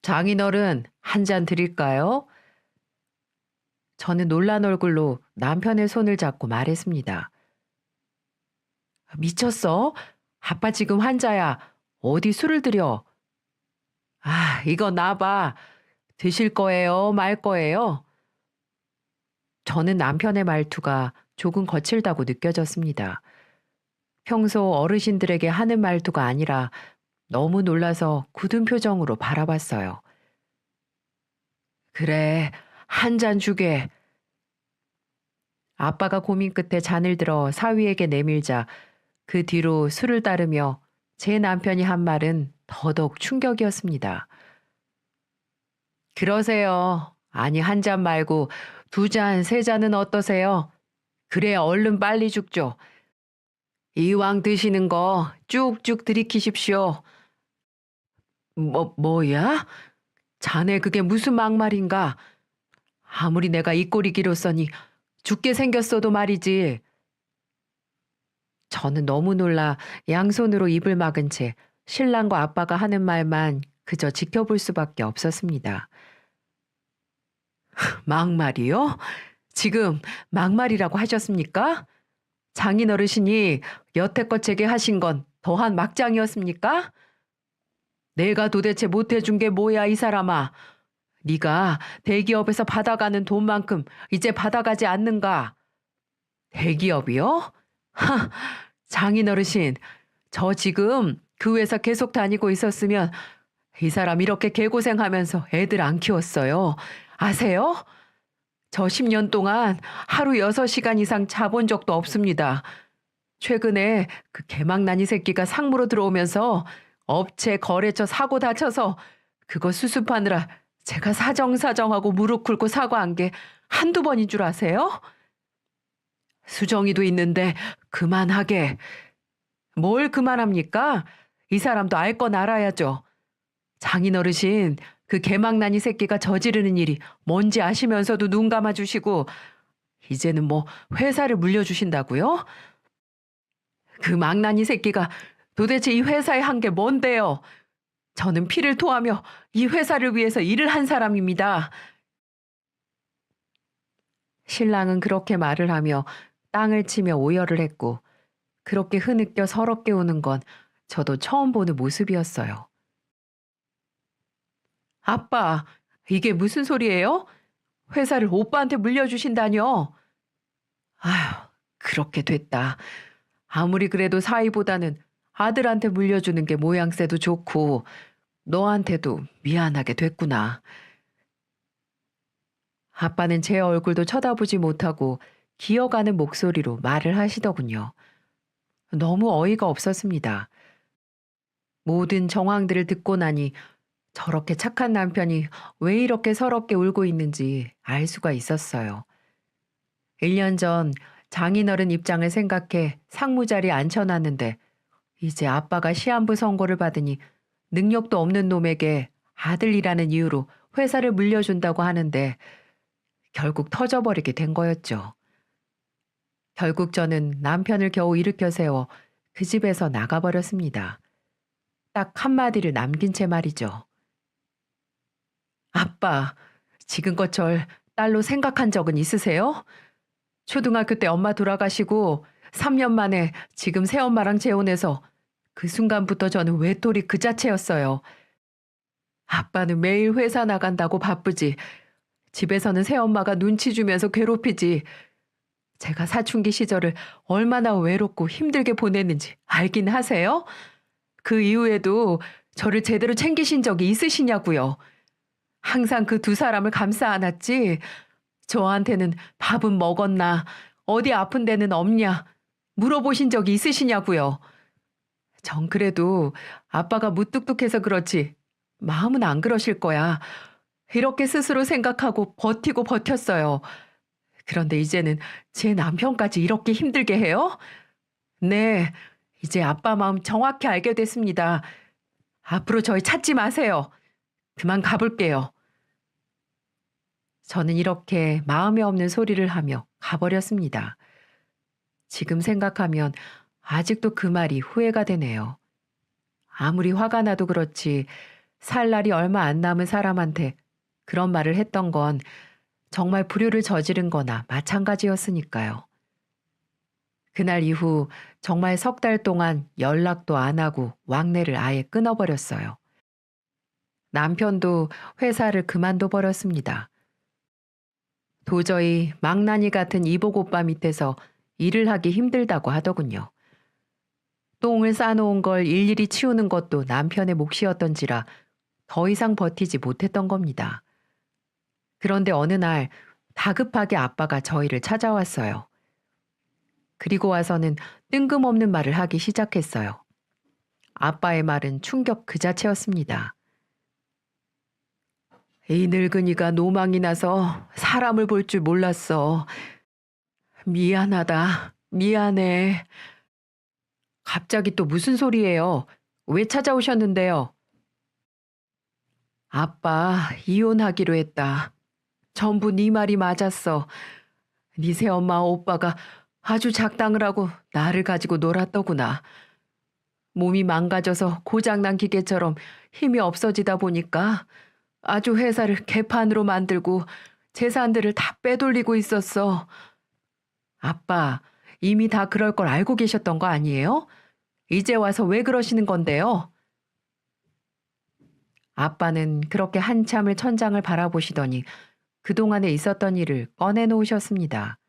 장인어른, 한 잔 드릴까요? 저는 놀란 얼굴로 남편의 손을 잡고 말했습니다. 미쳤어? 아빠 지금 환자야. 어디 술을 들여? 아, 이거 놔봐. 드실 거예요? 말 거예요? 저는 남편의 말투가 조금 거칠다고 느껴졌습니다. 평소 어르신들에게 하는 말투가 아니라 너무 놀라서 굳은 표정으로 바라봤어요. 그래, 한 잔 주게. 아빠가 고민 끝에 잔을 들어 사위에게 내밀자 그 뒤로 술을 따르며 제 남편이 한 말은 더더욱 충격이었습니다. 그러세요. 아니, 한 잔 말고 2잔, 3잔은 어떠세요? 그래야 얼른 빨리 죽죠. 이왕 드시는 거 쭉쭉 들이키십시오. 뭐야? 자네 그게 무슨 막말인가? 아무리 내가 이 꼴이 길었으니 죽게 생겼어도 말이지. 저는 너무 놀라 양손으로 입을 막은 채 신랑과 아빠가 하는 말만 그저 지켜볼 수밖에 없었습니다. 막말이요? 지금 막말이라고 하셨습니까? 장인어르신이 여태껏 제게 하신 건 더한 막장이었습니까? 내가 도대체 못해준 게 뭐야, 이 사람아. 네가 대기업에서 받아가는 돈만큼 이제 받아가지 않는가? 대기업이요? 하, 장인어르신, 저 지금 그 회사 계속 다니고 있었으면 이 사람 이렇게 개고생하면서 애들 안 키웠어요. 아세요? 저 10년 동안 하루 6시간 이상 자본 적도 없습니다. 최근에 그 개망나니 새끼가 상무로 들어오면서 업체 거래처 사고 다쳐서 그거 수습하느라 제가 사정사정하고 무릎 꿇고 사과한 게 한두 번인 줄 아세요? 수정이도 있는데 그만하게. 뭘 그만합니까? 이 사람도 알 건 알아야죠. 장인어르신, 그 개망나니 새끼가 저지르는 일이 뭔지 아시면서도 눈 감아주시고 이제는 뭐 회사를 물려주신다고요? 그 망나니 새끼가 도대체 이 회사에 한 게 뭔데요? 저는 피를 토하며 이 회사를 위해서 일을 한 사람입니다. 신랑은 그렇게 말을 하며 땅을 치며 오열을 했고 그렇게 흐느껴 서럽게 우는 건 저도 처음 보는 모습이었어요. 아빠, 이게 무슨 소리예요? 회사를 오빠한테 물려주신다뇨? 아휴, 그렇게 됐다. 아무리 그래도 사위보다는 아들한테 물려주는 게 모양새도 좋고 너한테도 미안하게 됐구나. 아빠는 제 얼굴도 쳐다보지 못하고 기어가는 목소리로 말을 하시더군요. 너무 어이가 없었습니다. 모든 정황들을 듣고 나니 저렇게 착한 남편이 왜 이렇게 서럽게 울고 있는지 알 수가 있었어요. 1년 전 장인어른 입장을 생각해 상무자리에 앉혀놨는데 이제 아빠가 시한부 선고를 받으니 능력도 없는 놈에게 아들이라는 이유로 회사를 물려준다고 하는데 결국 터져버리게 된 거였죠. 결국 저는 남편을 겨우 일으켜 세워 그 집에서 나가버렸습니다. 딱 한마디를 남긴 채 말이죠. 아빠, 지금껏 절 딸로 생각한 적은 있으세요? 초등학교 때 엄마 돌아가시고 3년 만에 지금 새엄마랑 재혼해서 그 순간부터 저는 외톨이 그 자체였어요. 아빠는 매일 회사 나간다고 바쁘지. 집에서는 새엄마가 눈치 주면서 괴롭히지. 제가 사춘기 시절을 얼마나 외롭고 힘들게 보냈는지 알긴 하세요? 그 이후에도 저를 제대로 챙기신 적이 있으시냐고요. 항상 그 두 사람을 감싸 안았지. 저한테는 밥은 먹었나, 어디 아픈 데는 없냐, 물어보신 적이 있으시냐고요. 전 그래도 아빠가 무뚝뚝해서 그렇지 마음은 안 그러실 거야. 이렇게 스스로 생각하고 버티고 버텼어요. 그런데 이제는 제 남편까지 이렇게 힘들게 해요? 네, 이제 아빠 마음 정확히 알게 됐습니다. 앞으로 저희 찾지 마세요. 그만 가볼게요. 저는 이렇게 마음에 없는 소리를 하며 가버렸습니다. 지금 생각하면 아직도 그 말이 후회가 되네요. 아무리 화가 나도 그렇지 살 날이 얼마 안 남은 사람한테 그런 말을 했던 건 정말 불효를 저지른 거나 마찬가지였으니까요. 그날 이후 정말 석 달 동안 연락도 안 하고 왕래를 아예 끊어버렸어요. 남편도 회사를 그만둬 버렸습니다. 도저히 망나니 같은 이복 오빠 밑에서 일을 하기 힘들다고 하더군요. 똥을 싸놓은 걸 일일이 치우는 것도 남편의 몫이었던지라 더 이상 버티지 못했던 겁니다. 그런데 어느 날 다급하게 아빠가 저희를 찾아왔어요. 그리고 와서는 뜬금없는 말을 하기 시작했어요. 아빠의 말은 충격 그 자체였습니다. 이 늙은이가 노망이 나서 사람을 볼 줄 몰랐어. 미안하다. 미안해. 갑자기 또 무슨 소리예요? 왜 찾아오셨는데요? 아빠, 이혼하기로 했다. 전부 네 말이 맞았어. 네 새엄마 오빠가 아주 작당을 하고 나를 가지고 놀았더구나. 몸이 망가져서 고장난 기계처럼 힘이 없어지다 보니까 아주 회사를 개판으로 만들고 재산들을 다 빼돌리고 있었어. 아빠, 이미 다 그럴 걸 알고 계셨던 거 아니에요? 이제 와서 왜 그러시는 건데요? 아빠는 그렇게 한참을 천장을 바라보시더니 그동안에 있었던 일을 꺼내놓으셨습니다.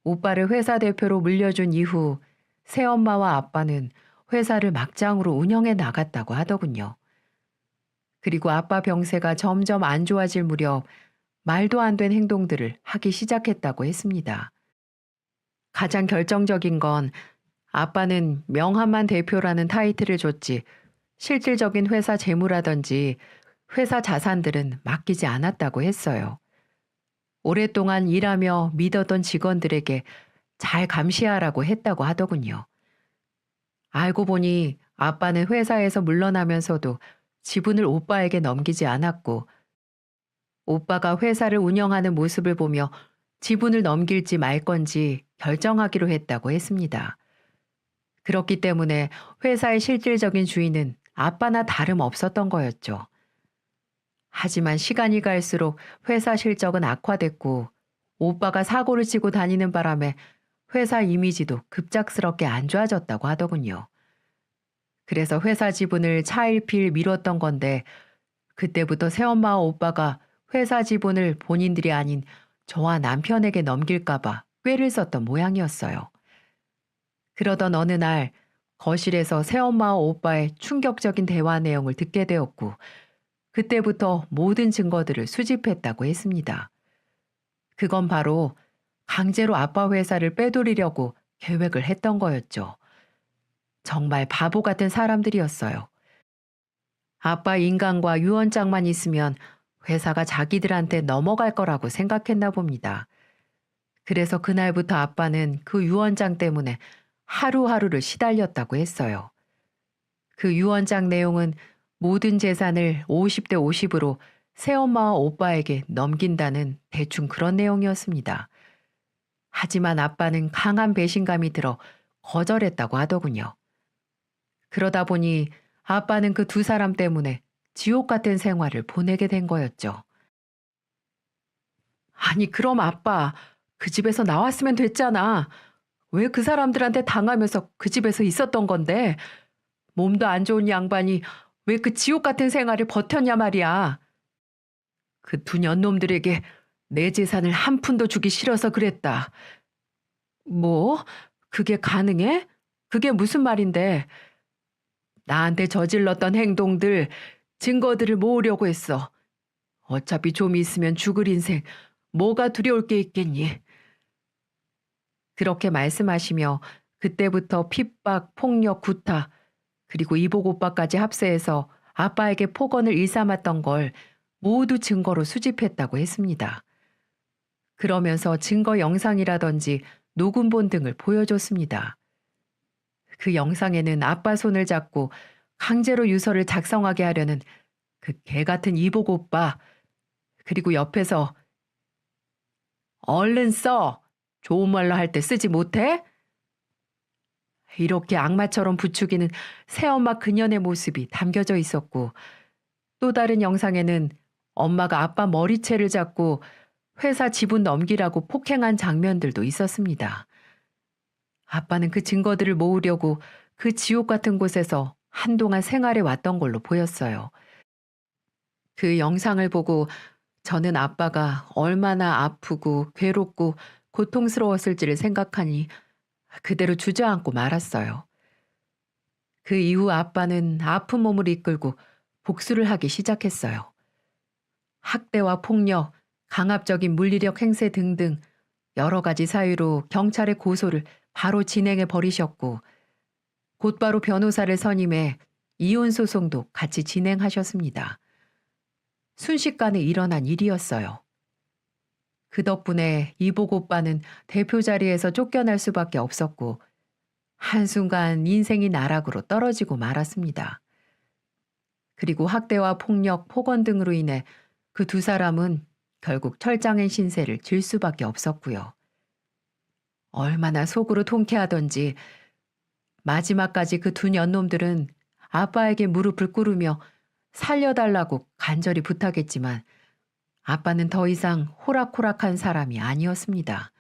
오빠를 회사 대표로 물려준 이후 새엄마와 아빠는 회사를 막장으로 운영해 나갔다고 하더군요. 그리고 아빠 병세가 점점 안 좋아질 무렵 말도 안 된 행동들을 하기 시작했다고 했습니다. 가장 결정적인 건 아빠는 명함만 대표라는 타이틀을 줬지 실질적인 회사 재무라든지 회사 자산들은 맡기지 않았다고 했어요. 오랫동안 일하며 믿었던 직원들에게 잘 감시하라고 했다고 하더군요. 알고 보니 아빠는 회사에서 물러나면서도 지분을 오빠에게 넘기지 않았고 오빠가 회사를 운영하는 모습을 보며 지분을 넘길지 말 건지 결정하기로 했다고 했습니다. 그렇기 때문에 회사의 실질적인 주인은 아빠나 다름없었던 거였죠. 하지만 시간이 갈수록 회사 실적은 악화됐고 오빠가 사고를 치고 다니는 바람에 회사 이미지도 급작스럽게 안 좋아졌다고 하더군요. 그래서 회사 지분을 차일피일 미뤘던 건데 그때부터 새엄마와 오빠가 회사 지분을 본인들이 아닌 저와 남편에게 넘길까봐 꾀를 썼던 모양이었어요. 그러던 어느 날 거실에서 새엄마와 오빠의 충격적인 대화 내용을 듣게 되었고 그때부터 모든 증거들을 수집했다고 했습니다. 그건 바로 강제로 아빠 회사를 빼돌리려고 계획을 했던 거였죠. 정말 바보 같은 사람들이었어요. 아빠 인간과 유언장만 있으면 회사가 자기들한테 넘어갈 거라고 생각했나 봅니다. 그래서 그날부터 아빠는 그 유언장 때문에 하루하루를 시달렸다고 했어요. 그 유언장 내용은 모든 재산을 50대 50으로 새엄마와 오빠에게 넘긴다는 대충 그런 내용이었습니다. 하지만 아빠는 강한 배신감이 들어 거절했다고 하더군요. 그러다 보니 아빠는 그 두 사람 때문에 지옥 같은 생활을 보내게 된 거였죠. 아니, 그럼 아빠, 그 집에서 나왔으면 됐잖아. 왜 그 사람들한테 당하면서 그 집에서 있었던 건데? 몸도 안 좋은 양반이 왜 그 지옥 같은 생활을 버텼냐 말이야. 그 두 년놈들에게 내 재산을 한 푼도 주기 싫어서 그랬다. 뭐? 그게 가능해? 그게 무슨 말인데? 나한테 저질렀던 행동들, 증거들을 모으려고 했어. 어차피 좀 있으면 죽을 인생, 뭐가 두려울 게 있겠니? 그렇게 말씀하시며 그때부터 핍박, 폭력, 구타, 그리고 이복 오빠까지 합세해서 아빠에게 폭언을 일삼았던 걸 모두 증거로 수집했다고 했습니다. 그러면서 증거 영상이라든지 녹음본 등을 보여줬습니다. 그 영상에는 아빠 손을 잡고 강제로 유서를 작성하게 하려는 그 개 같은 이복 오빠, 그리고 옆에서 얼른 써! 좋은 말로 할 때 쓰지 못해? 이렇게 악마처럼 부추기는 새엄마 그년의 모습이 담겨져 있었고, 또 다른 영상에는 엄마가 아빠 머리채를 잡고 회사 지분 넘기라고 폭행한 장면들도 있었습니다. 아빠는 그 증거들을 모으려고 그 지옥 같은 곳에서 한동안 생활해 왔던 걸로 보였어요. 그 영상을 보고 저는 아빠가 얼마나 아프고 괴롭고 고통스러웠을지를 생각하니 그대로 주저앉고 말았어요. 그 이후 아빠는 아픈 몸을 이끌고 복수를 하기 시작했어요. 학대와 폭력, 강압적인 물리력 행세 등등 여러 가지 사유로 경찰에 고소를 바로 진행해 버리셨고, 곧바로 변호사를 선임해 이혼 소송도 같이 진행하셨습니다. 순식간에 일어난 일이었어요. 그 덕분에 이복 오빠는 대표 자리에서 쫓겨날 수밖에 없었고, 한순간 인생이 나락으로 떨어지고 말았습니다. 그리고 학대와 폭력, 폭언 등으로 인해 그 두 사람은 결국 철장의 신세를 질 수밖에 없었고요. 얼마나 속으로 통쾌하던지 마지막까지 그 두 년놈들은 아빠에게 무릎을 꿇으며 살려달라고 간절히 부탁했지만 아빠는 더 이상 호락호락한 사람이 아니었습니다.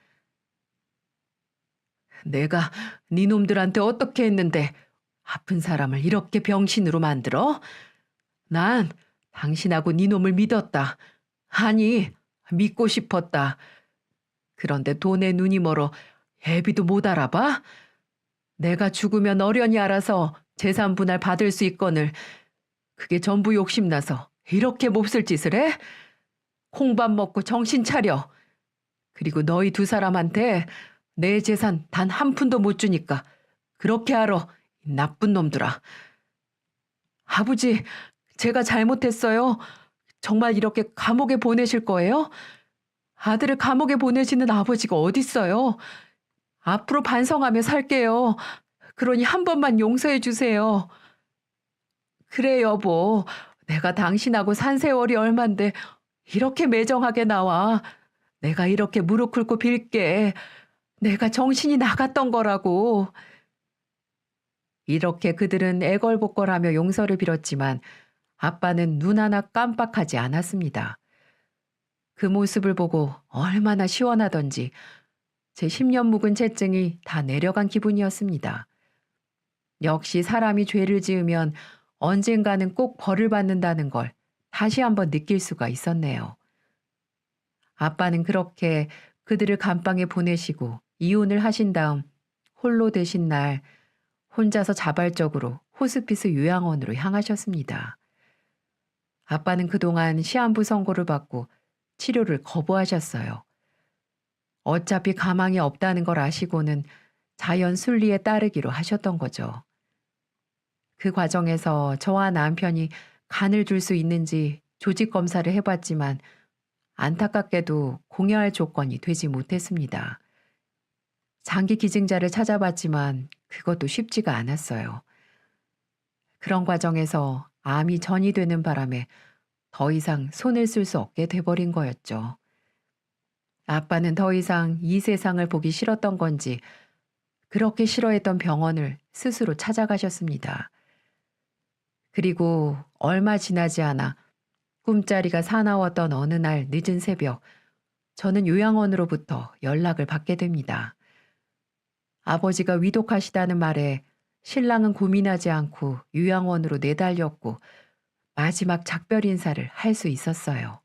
내가 네 놈들한테 어떻게 했는데 아픈 사람을 이렇게 병신으로 만들어? 난 당신하고 네 놈을 믿었다. 아니, 믿고 싶었다. 그런데 돈에 눈이 멀어 애비도 못 알아봐? 내가 죽으면 어련히 알아서 재산 분할 받을 수 있거늘 그게 전부 욕심나서 이렇게 몹쓸 짓을 해? 콩밥 먹고 정신 차려. 그리고 너희 두 사람한테 내 재산 단 한 푼도 못 주니까 그렇게 알아, 이 나쁜 놈들아. 아버지, 제가 잘못했어요. 정말 이렇게 감옥에 보내실 거예요? 아들을 감옥에 보내시는 아버지가 어딨어요? 앞으로 반성하며 살게요. 그러니 한 번만 용서해 주세요. 그래 여보, 내가 당신하고 산 세월이 얼만데 이렇게 매정하게 나와. 내가 이렇게 무릎 꿇고 빌게. 내가 정신이 나갔던 거라고. 이렇게 그들은 애걸복걸하며 용서를 빌었지만 아빠는 눈 하나 깜빡하지 않았습니다. 그 모습을 보고 얼마나 시원하던지 제 10년 묵은 채증이 다 내려간 기분이었습니다. 역시 사람이 죄를 지으면 언젠가는 꼭 벌을 받는다는 걸 다시 한번 느낄 수가 있었네요. 아빠는 그렇게 그들을 감방에 보내시고 이혼을 하신 다음 홀로 되신 날 혼자서 자발적으로 호스피스 요양원으로 향하셨습니다. 아빠는 그동안 시한부 선고를 받고 치료를 거부하셨어요. 어차피 가망이 없다는 걸 아시고는 자연 순리에 따르기로 하셨던 거죠. 그 과정에서 저와 남편이 간을 줄 수 있는지 조직 검사를 해봤지만 안타깝게도 공여할 조건이 되지 못했습니다. 장기 기증자를 찾아봤지만 그것도 쉽지가 않았어요. 그런 과정에서 암이 전이되는 바람에 더 이상 손을 쓸 수 없게 돼버린 거였죠. 아빠는 더 이상 이 세상을 보기 싫었던 건지 그렇게 싫어했던 병원을 스스로 찾아가셨습니다. 그리고 얼마 지나지 않아 꿈자리가 사나웠던 어느 날 늦은 새벽 저는 요양원으로부터 연락을 받게 됩니다. 아버지가 위독하시다는 말에 신랑은 고민하지 않고 요양원으로 내달렸고 마지막 작별 인사를 할 수 있었어요.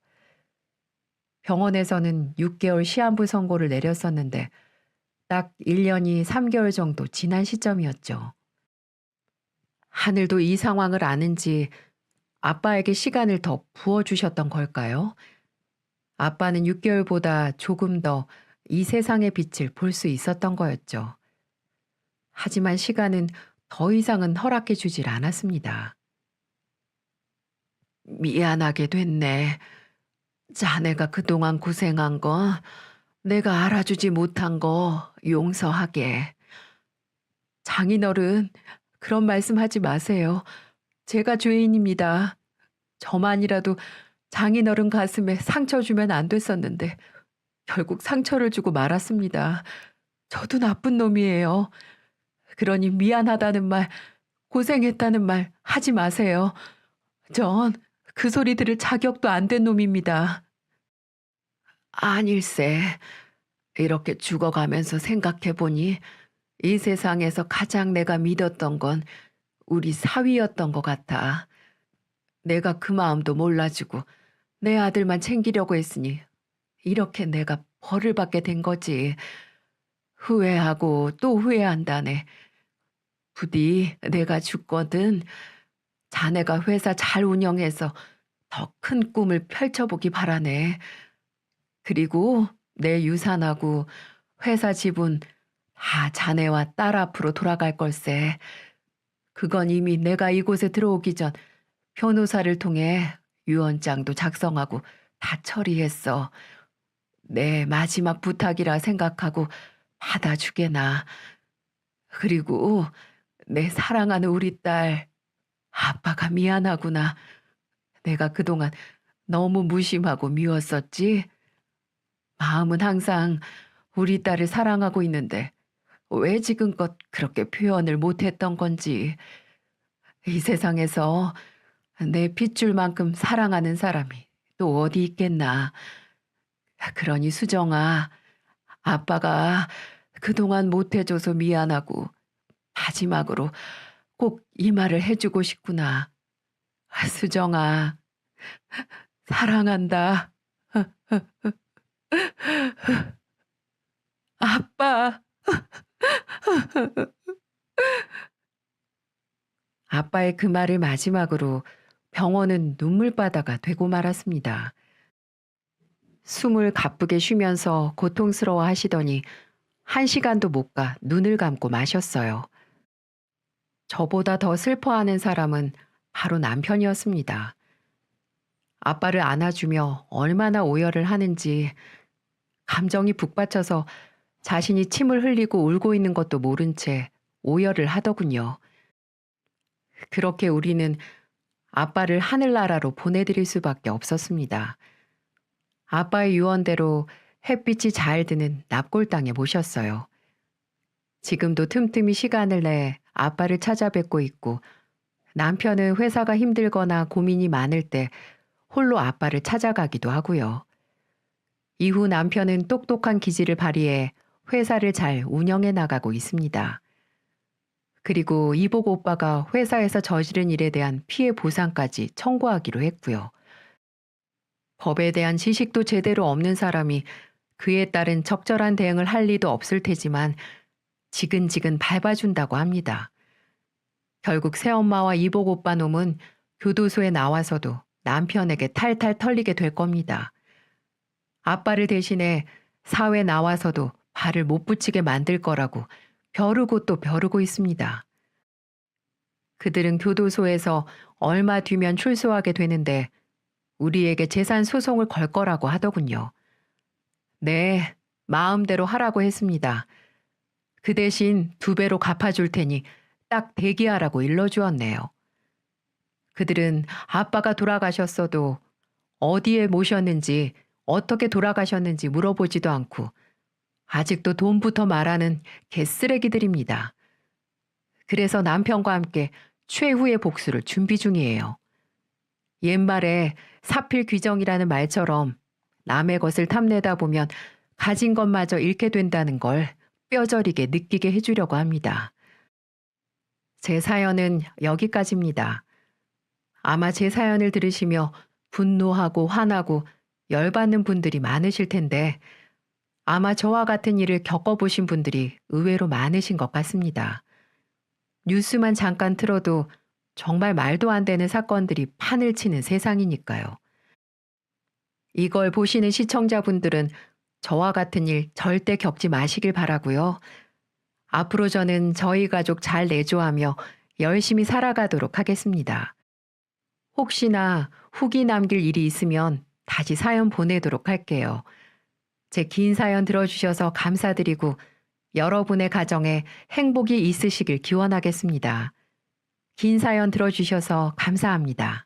병원에서는 6개월 시한부 선고를 내렸었는데 딱 1년이 3개월 정도 지난 시점이었죠. 하늘도 이 상황을 아는지 아빠에게 시간을 더 부어주셨던 걸까요? 아빠는 6개월보다 조금 더 이 세상의 빛을 볼 수 있었던 거였죠. 하지만 시간은 더 이상은 허락해 주질 않았습니다. 미안하게 됐네. 자네가 그동안 고생한 거, 내가 알아주지 못한 거 용서하게. 장인어른, 그런 말씀하지 마세요. 제가 죄인입니다. 저만이라도 장인어른 가슴에 상처 주면 안 됐었는데 결국 상처를 주고 말았습니다. 저도 나쁜 놈이에요. 그러니 미안하다는 말, 고생했다는 말 하지 마세요. 전 그 소리 들을 자격도 안 된 놈입니다. 아닐세. 이렇게 죽어가면서 생각해보니 이 세상에서 가장 내가 믿었던 건 우리 사위였던 것 같아. 내가 그 마음도 몰라주고 내 아들만 챙기려고 했으니 이렇게 내가 벌을 받게 된 거지. 후회하고 또 후회한다네. 부디 내가 죽거든 자네가 회사 잘 운영해서 더 큰 꿈을 펼쳐보기 바라네. 그리고 내 유산하고 회사 지분 다 자네와 딸 앞으로 돌아갈 걸세. 그건 이미 내가 이곳에 들어오기 전 변호사를 통해 유언장도 작성하고 다 처리했어. 내 마지막 부탁이라 생각하고 받아주게나. 그리고 내 사랑하는 우리 딸, 아빠가 미안하구나. 내가 그동안 너무 무심하고 미웠었지. 마음은 항상 우리 딸을 사랑하고 있는데 왜 지금껏 그렇게 표현을 못했던 건지. 이 세상에서 내 핏줄만큼 사랑하는 사람이 또 어디 있겠나. 그러니 수정아, 아빠가 그동안 못해줘서 미안하고 마지막으로 꼭 이 말을 해주고 싶구나. 수정아, 사랑한다. 아빠. 아빠의 그 말을 마지막으로 병원은 눈물바다가 되고 말았습니다. 숨을 가쁘게 쉬면서 고통스러워 하시더니 1시간도 못 가 눈을 감고 마셨어요. 저보다 더 슬퍼하는 사람은 바로 남편이었습니다. 아빠를 안아주며 얼마나 오열을 하는지 감정이 북받쳐서 자신이 침을 흘리고 울고 있는 것도 모른 채 오열을 하더군요. 그렇게 우리는 아빠를 하늘나라로 보내드릴 수밖에 없었습니다. 아빠의 유언대로 햇빛이 잘 드는 납골 땅에 모셨어요. 지금도 틈틈이 시간을 내 아빠를 찾아뵙고 있고 남편은 회사가 힘들거나 고민이 많을 때 홀로 아빠를 찾아가기도 하고요. 이후 남편은 똑똑한 기질을 발휘해 회사를 잘 운영해 나가고 있습니다. 그리고 이복 오빠가 회사에서 저지른 일에 대한 피해 보상까지 청구하기로 했고요. 법에 대한 지식도 제대로 없는 사람이 그에 따른 적절한 대응을 할 리도 없을 테지만 지근지근 밟아준다고 합니다. 결국 새엄마와 이복 오빠 놈은 교도소에 나와서도 남편에게 탈탈 털리게 될 겁니다. 아빠를 대신해 사회 나와서도 발을 못 붙이게 만들 거라고 벼르고 또 벼르고 있습니다. 그들은 교도소에서 얼마 뒤면 출소하게 되는데 우리에게 재산 소송을 걸 거라고 하더군요. 네, 마음대로 하라고 했습니다. 그 대신 2배로 갚아줄 테니 딱 대기하라고 일러주었네요. 그들은 아빠가 돌아가셨어도 어디에 모셨는지 어떻게 돌아가셨는지 물어보지도 않고 아직도 돈부터 말하는 개쓰레기들입니다. 그래서 남편과 함께 최후의 복수를 준비 중이에요. 옛말에 사필귀정이라는 말처럼 남의 것을 탐내다 보면 가진 것마저 잃게 된다는 걸 뼈저리게 느끼게 해주려고 합니다. 제 사연은 여기까지입니다. 아마 제 사연을 들으시며 분노하고 화나고 열받는 분들이 많으실 텐데 아마 저와 같은 일을 겪어보신 분들이 의외로 많으신 것 같습니다. 뉴스만 잠깐 틀어도 정말 말도 안 되는 사건들이 판을 치는 세상이니까요. 이걸 보시는 시청자분들은 저와 같은 일 절대 겪지 마시길 바라고요. 앞으로 저는 저희 가족 잘 내조하며 열심히 살아가도록 하겠습니다. 혹시나 후기 남길 일이 있으면 다시 사연 보내도록 할게요. 제 긴 사연 들어주셔서 감사드리고 여러분의 가정에 행복이 있으시길 기원하겠습니다. 긴 사연 들어주셔서 감사합니다.